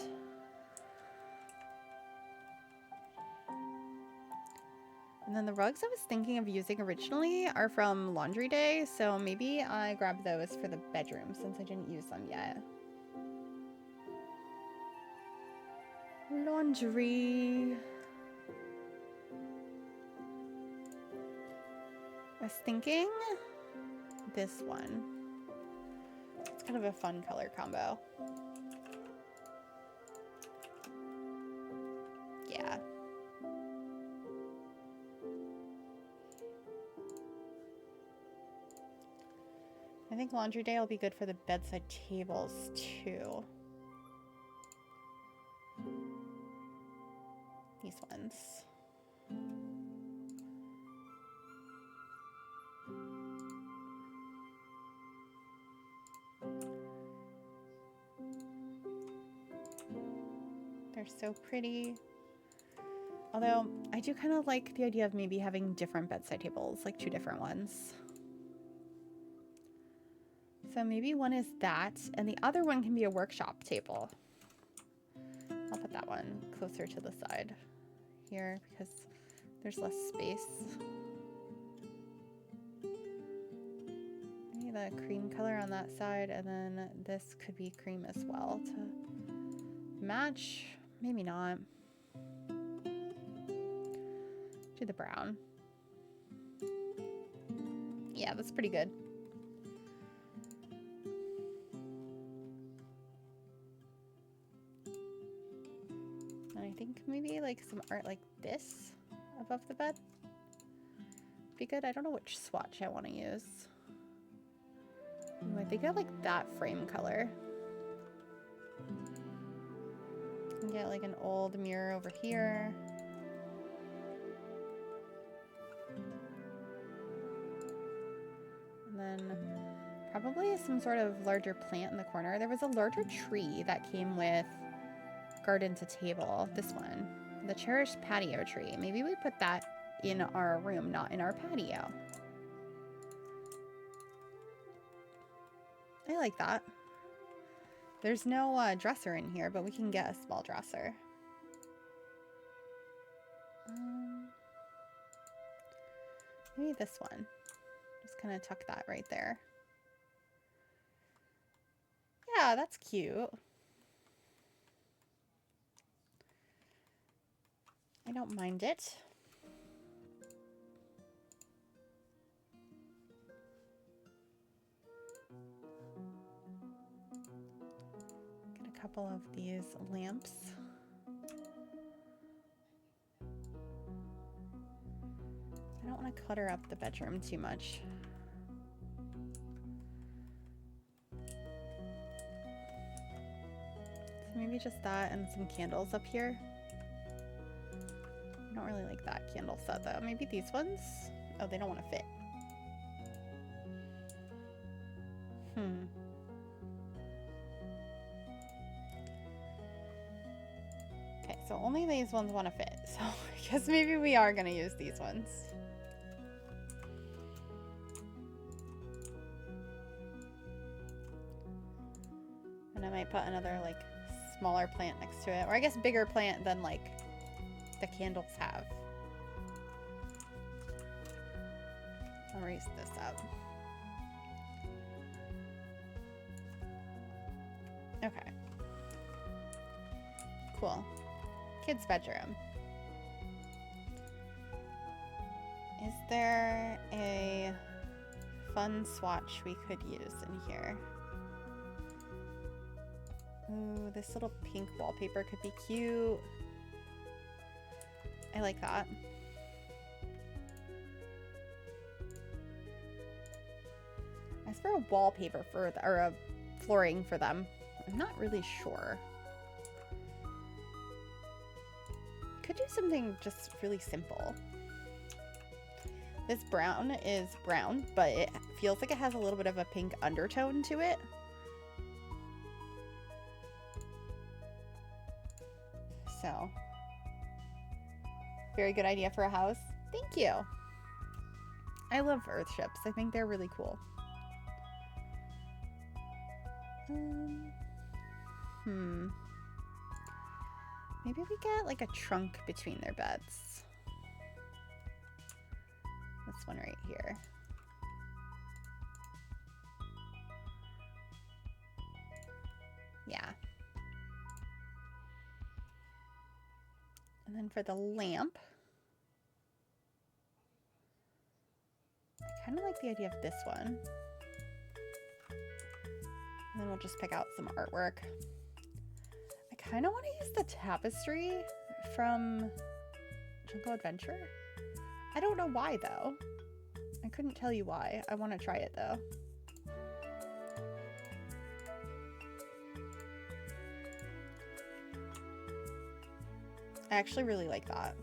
And then the rugs I was thinking of using originally are from Laundry Day, so maybe I grab those for the bedroom since I didn't use them yet. Laundry. I was thinking this one. It's kind of a fun color combo. Yeah. I think Laundry Day will be good for the bedside tables too. These ones. They're so pretty. Although I do kind of like the idea of maybe having different bedside tables, like 2 different ones. So maybe one is that, and the other one can be a workshop table. I'll put that one closer to the side here because there's less space. Maybe the cream color on that side, and then this could be cream as well to match. Maybe not. Do the brown. Yeah, that's pretty good. And I think maybe like some art like this above the bed be good. I don't know which swatch I want to use. Ooh, I think I like that frame color. And get like an old mirror over here. And then probably some sort of larger plant in the corner. There was a larger tree that came with garden to table. This one, the cherished patio tree. Maybe we put that in our room, not in our patio. I like that. There's no dresser in here, but we can get a small dresser. Maybe this one. Just kind of tuck that right there. Yeah, that's cute. I don't mind it. Get a couple of these lamps. I don't want to clutter up the bedroom too much. So maybe just that and some candles up here. I don't really like that candle set though. Maybe these ones? Oh, they don't want to fit. Okay, so only these ones want to fit. So I guess maybe we are going to use these ones. And I might put another like smaller plant next to it. Or I guess bigger plant than like the candles have. I'll raise this up. Okay. Cool. Kids' bedroom. Is there a fun swatch we could use in here? Ooh, this little pink wallpaper could be cute. I like that. As for a wallpaper for or a flooring for them, I'm not really sure. Could do something just really simple. This brown is brown, but it feels like it has a little bit of a pink undertone to it. So, very good idea for a house. Thank you. I love Earthships. I think they're really cool. Maybe we get like a trunk between their beds. This one right here. Yeah. And then for the lamp, I kind of like the idea of this one. And then we'll just pick out some artwork. I kind of want to use the tapestry from Jungle Adventure. I don't know why though. I couldn't tell you why. I want to try it though. I actually really like that.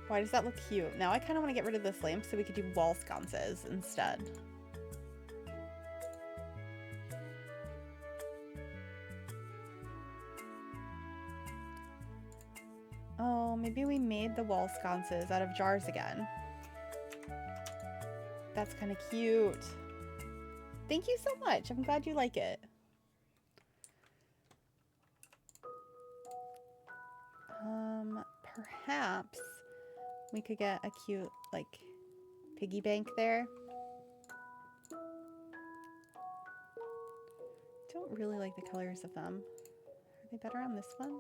Why does that look cute? Now I kind of want to get rid of this lamp so we could do wall sconces instead. Oh, maybe we made the wall sconces out of jars again. That's kind of cute. Thank you so much. I'm glad you like it. Perhaps we could get a cute, like, piggy bank there. Don't really like the colors of them. Are they better on this one?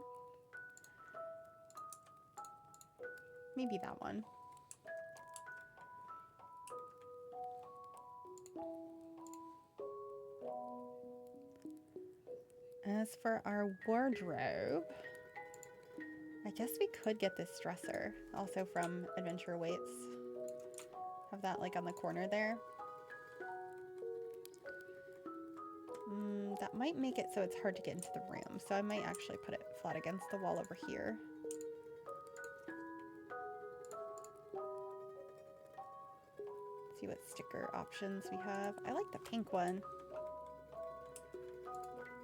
Maybe that one. As for our wardrobe, I guess we could get this dresser, also from Adventure Awaits. Have that like on the corner there. That might make it so it's hard to get into the room, so I might actually put it flat against the wall over here. Let's see what sticker options we have. I like the pink one.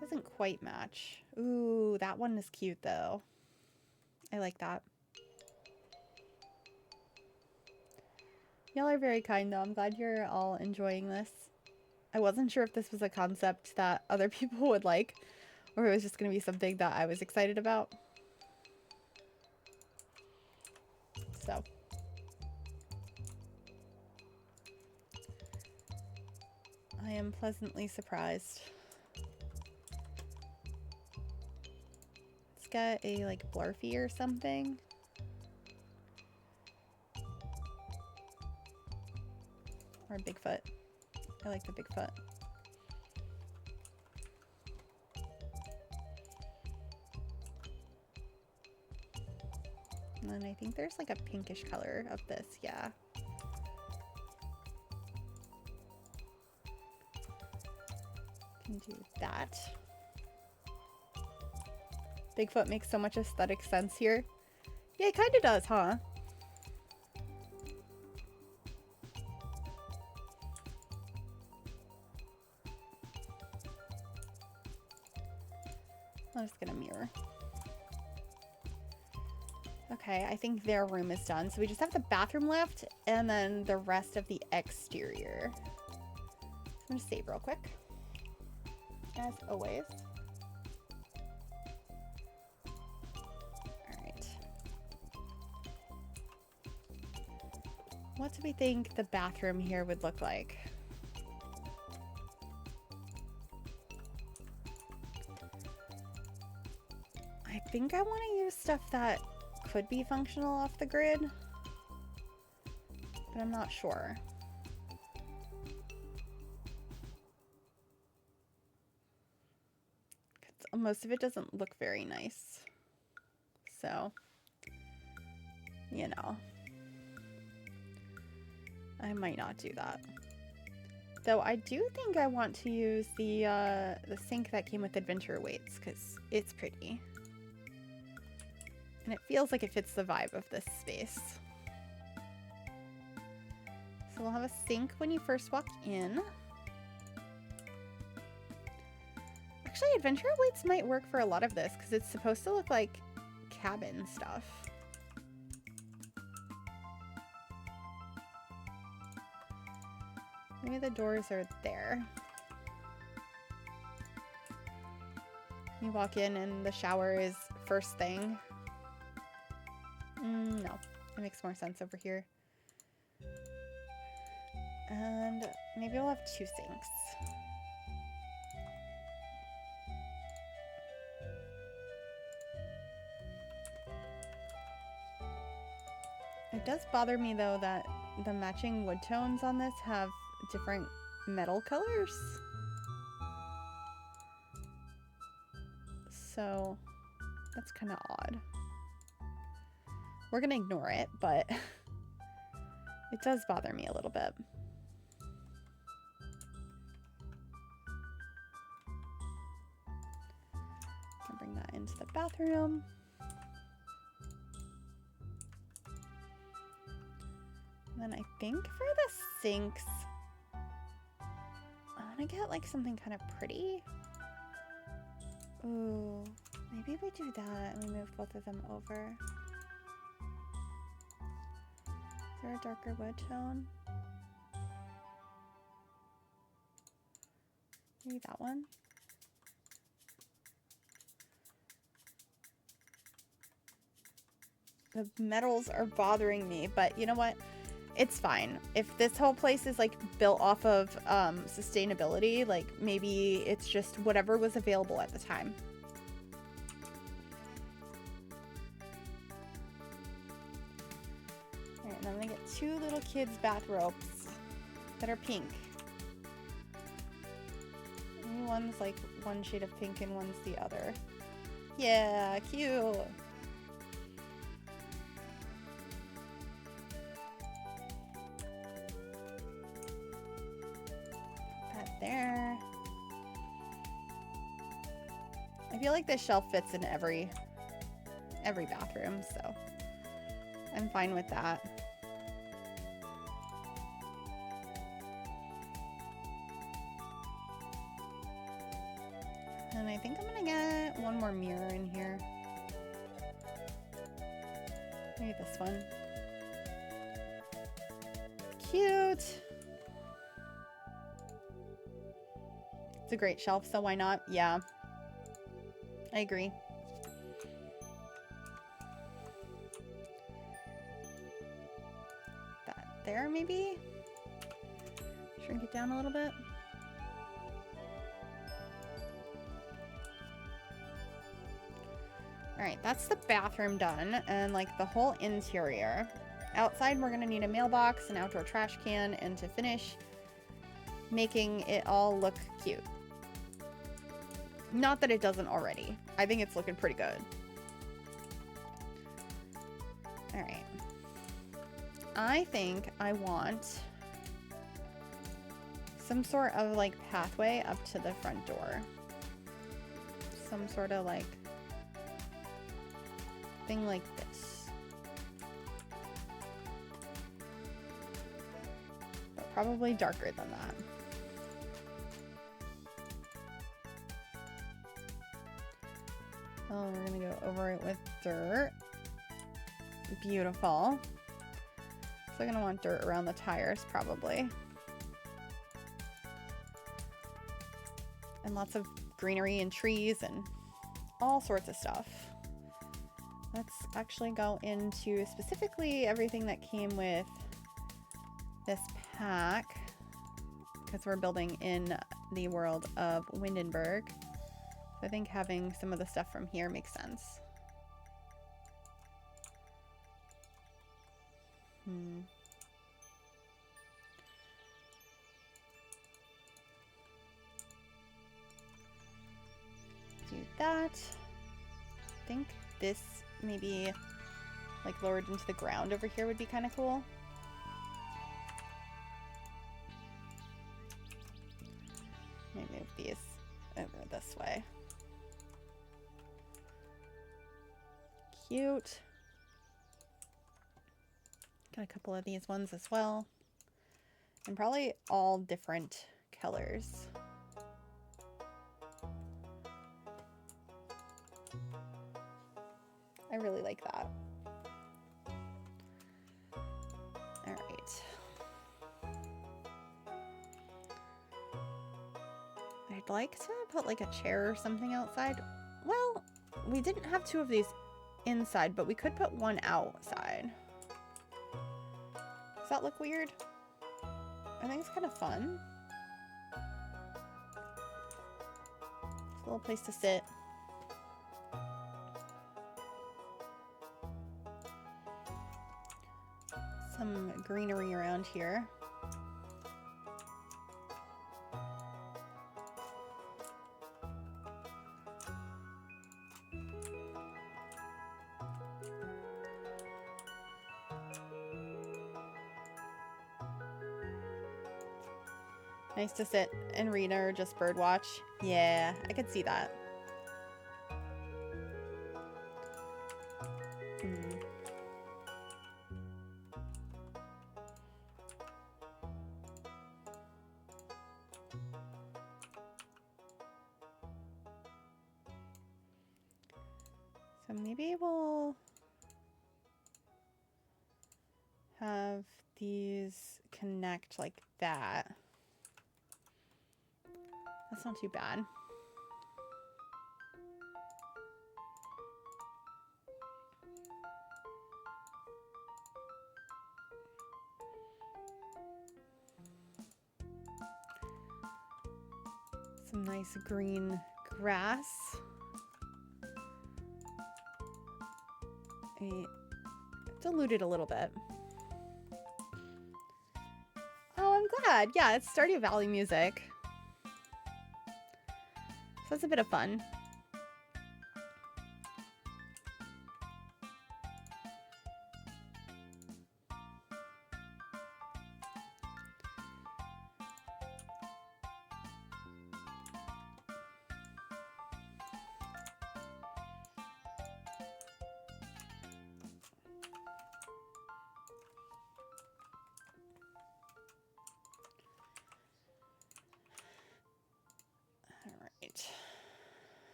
Doesn't quite match. Ooh, that one is cute though. I like that. Y'all are very kind though. I'm glad you're all enjoying this. I wasn't sure if this was a concept that other people would like, or it was just going to be something that I was excited about. So I am pleasantly surprised. It's got a like Blurfy or something. Or a Bigfoot. I like the Bigfoot. And then I think there's like a pinkish color of this, yeah. Can do that. Bigfoot makes so much aesthetic sense here. Yeah, it kind of does, huh? I'm just gonna mirror. Okay, I think their room is done. So we just have the bathroom left and then the rest of the exterior. I'm gonna save real quick. As always. Alright. What do we think the bathroom here would look like? I think I want to use stuff that could be functional off the grid, but I'm not sure. Most of it doesn't look very nice, so you know, I might not do that. Though I do think I want to use the sink that came with adventure weights because it's pretty. And it feels like it fits the vibe of this space. So we'll have a sink when you first walk in. Actually, adventure weights might work for a lot of this because it's supposed to look like cabin stuff. Maybe the doors are there. You walk in and the shower is first thing. No, it makes more sense over here. And maybe we'll have two sinks. It does bother me though that the matching wood tones on this have different metal colors. So that's kind of odd. We're gonna ignore it, but it does bother me a little bit. I'll bring that into the bathroom. And then I think for the sinks, I want to get like something kind of pretty. Ooh, maybe we do that and we move both of them over. Is there a darker wood tone? Maybe that one? The metals are bothering me, but you know what? It's fine. If this whole place is like built off of sustainability, like maybe it's just whatever was available at the time. All right, now I'm gonna get two little kids' bathrobes that are pink. Maybe one's like one shade of pink and one's the other. Yeah, cute. There. I feel like this shelf fits in every bathroom, so I'm fine with that. And I think I'm gonna get one more mirror in here. Maybe this one. Cute. It's a great shelf, so why not? Yeah. I agree. there, maybe? Shrink it down a little bit. Alright, that's the bathroom done, and like the whole interior. Outside, we're gonna need a mailbox, an outdoor trash can, and to finish, making it all look cute. Not that it doesn't already. I think it's looking pretty good. Alright. I think I want some sort of like pathway up to the front door. Some sort of like thing like this. But probably darker than that. Oh, we're gonna go over it with dirt. Beautiful. So I'm gonna want dirt around the tires probably. And lots of greenery and trees and all sorts of stuff. Let's actually go into specifically everything that came with this pack, because we're building in the world of Windenburg. So I think having some of the stuff from here makes sense. Do that. I think this maybe like lowered into the ground over here would be kind of cool. Maybe move these over this way. Cute. Got a couple of these ones as well. And probably all different colors. I really like that. All right. I'd like to put like a chair or something outside. Well, we didn't have two of these inside, but we could put one outside. Does that look weird? I think it's kind of fun. It's a little place to sit. Some greenery around here. Nice to sit and read or just bird watch. Yeah, I could see that. So maybe we'll have these connect like that. That's not too bad. Some nice green grass. I diluted a little bit. Oh, I'm glad. Yeah, it's Stardew Valley music. So that's a bit of fun.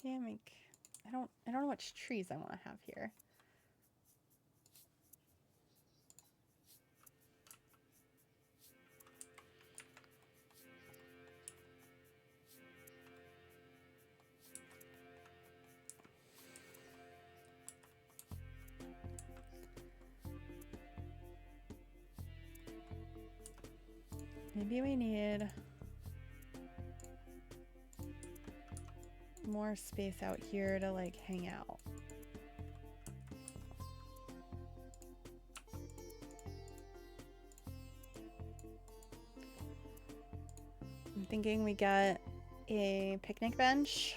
Yeah, I don't know which trees I want to have here. maybe we need more space out here to like hang out. I'm thinking we get a picnic bench.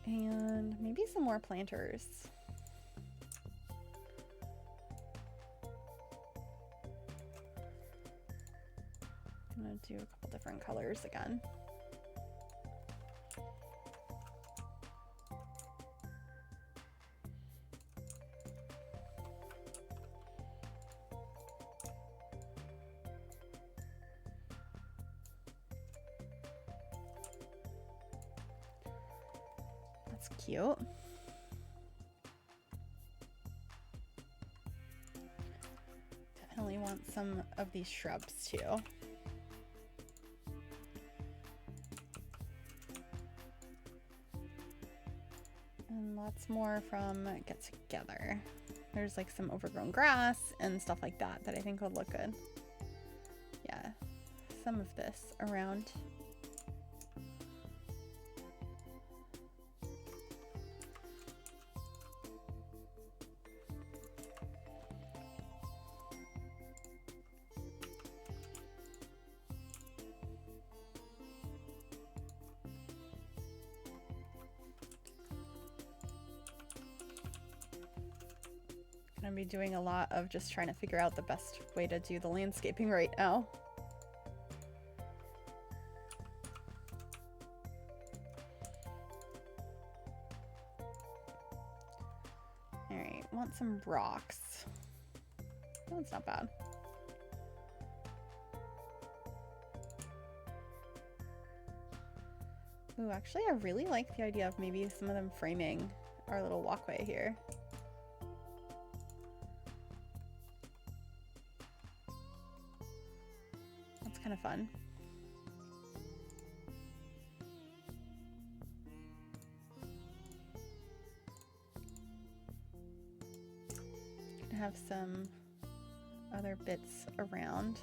And maybe some more planters. I'm gonna do a couple different colors again. That's cute. Definitely want some of these shrubs too. And lots more from Get Together. There's like some overgrown grass and stuff like that that I think would look good. Yeah, some of this around. Gonna be doing a lot of just trying to figure out the best way to do the landscaping right now. All right, want some rocks. That's not bad. Ooh, actually, I really like the idea of maybe some of them framing our little walkway here. That's kind of fun. Gonna have some other bits around.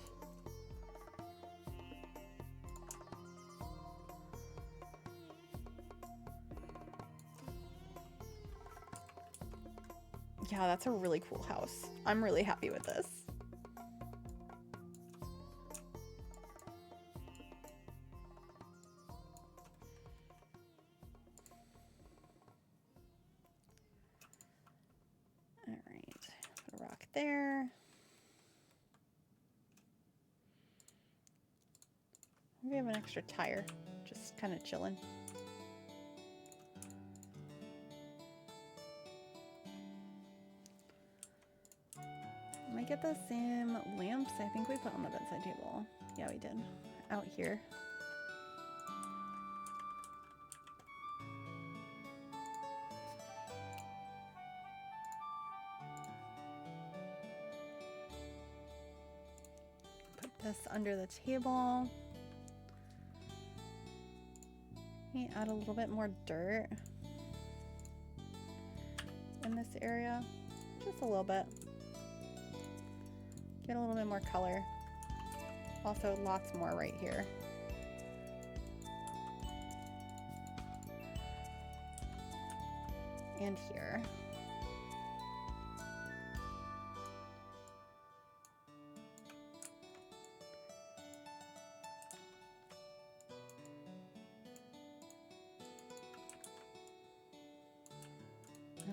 Yeah, that's a really cool house. I'm really happy with this. All right, put a rock there. We have an extra tire, just kind of chilling. Might get the same lamps I think we put on the bedside table. Yeah, we did. Out here. Put this under the table. Maybe add a little bit more dirt in this area. Just a little bit. Get a little bit more color. Also, lots more right here. And here.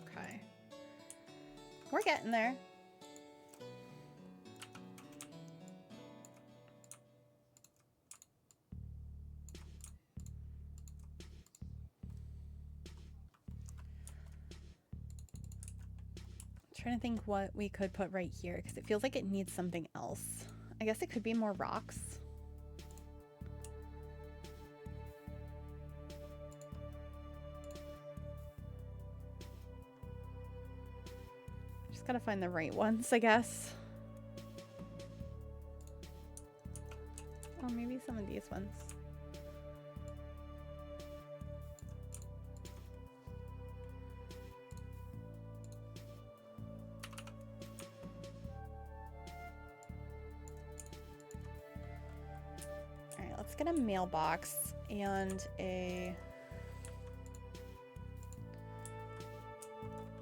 Okay. We're getting there. Trying to think what we could put right here because it feels like it needs something else. I guess it could be more rocks. Just gotta find the right ones, I guess. some of these ones. All right, let's get a mailbox and a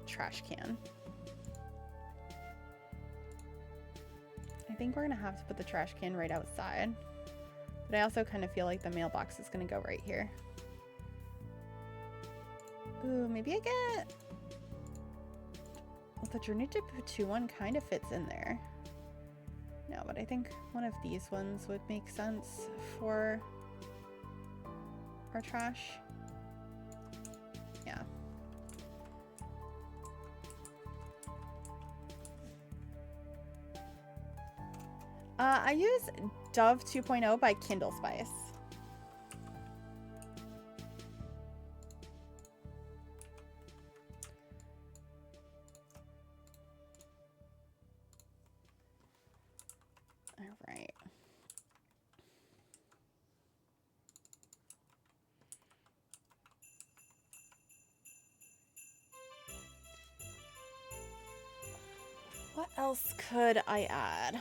trash can. I think we're gonna have to put the trash can right outside, but I also kind of feel like the mailbox is gonna go right here. Ooh, maybe I get... Well, the Journey to Patu one kind of fits in there. No, but I think one of these ones would make sense for our trash. Yeah. I use Dove 2.0 by Kindle Spice. All right. What else could I add?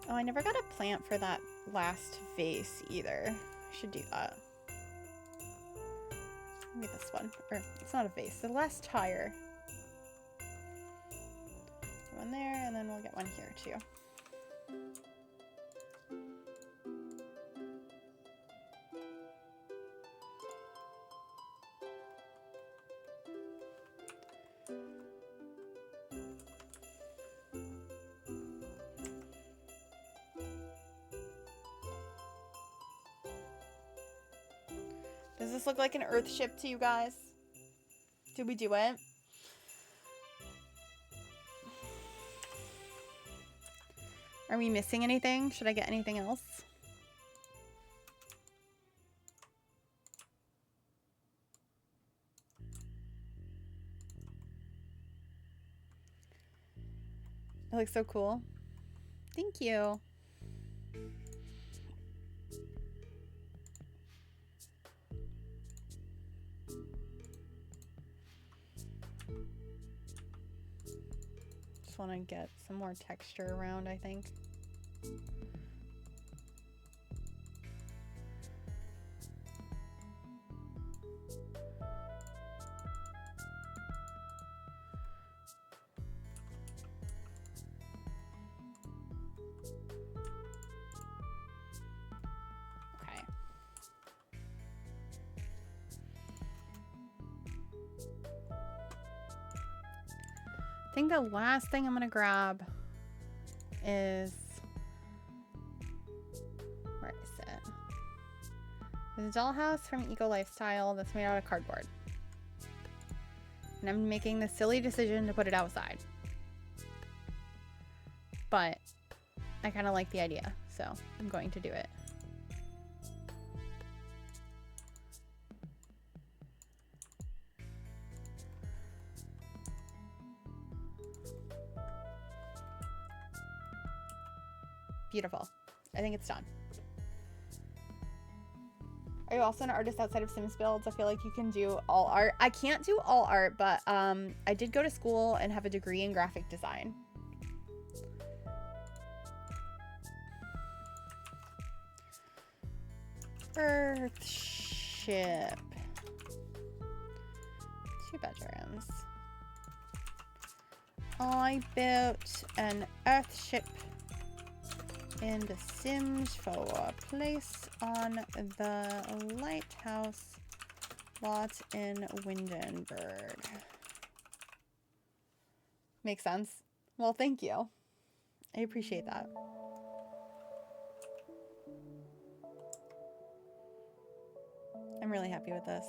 Oh, I never got a plant for that last vase either. I should do that. Maybe this one. Or, it's not a vase. The last tire. One there, and then we'll get one here too. Does this look like an Earthship to you guys? Did we do it? Are we missing anything? Should I get anything else? It looks so cool. Thank you. Just want to get some more texture around, I think. I think the last thing I'm gonna grab is, where is it? There's a dollhouse from Eco Lifestyle that's made out of cardboard. And I'm making the silly decision to put it outside. But I kind of like the idea, so I'm going to do it. Beautiful. I think it's done. Are you also an artist outside of Sims builds? I feel like you can do all art. I can't do all art, but I did go to school and have a degree in graphic design. Earthship. 2 bedrooms. I built an Earthship in The Sims 4. Place on the lighthouse lot in Windenburg. Makes sense. Well, thank you. I appreciate that. I'm really happy with this.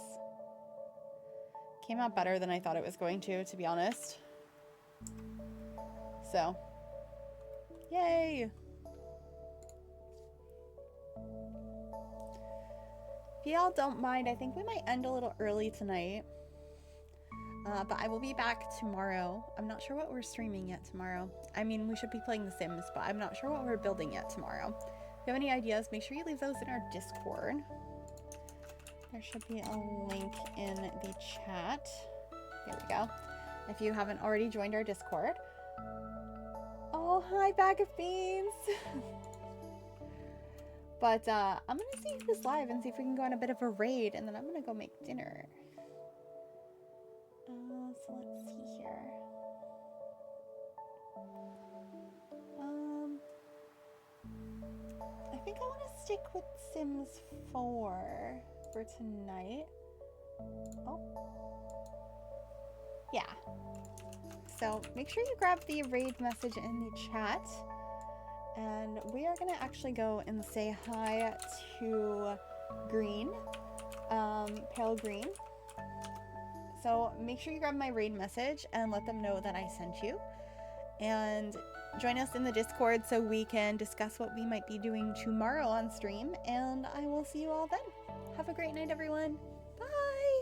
came out better than I thought it was going to be honest. So, yay! If y'all don't mind, I think we might end a little early tonight. But I will be back tomorrow. I'm not sure what we're streaming yet tomorrow. I mean, we should be playing The Sims, but I'm not sure what we're building yet tomorrow. If you have any ideas, make sure you leave those in our Discord. There should be a link in the chat. There we go. If you haven't already joined our Discord. Oh, hi, Bag of Beans! But I'm gonna see who's live and see if we can go on a bit of a raid, and then I'm gonna go make dinner. So let's see here. I think I want to stick with Sims 4 for tonight. Oh. Yeah. So make sure you grab the raid message in the chat. And we are going to actually go and say hi to Green, Pale Green. So make sure you grab my raid message and let them know that I sent you. And join us in the Discord so we can discuss what we might be doing tomorrow on stream. And I will see you all then. Have a great night, everyone. Bye!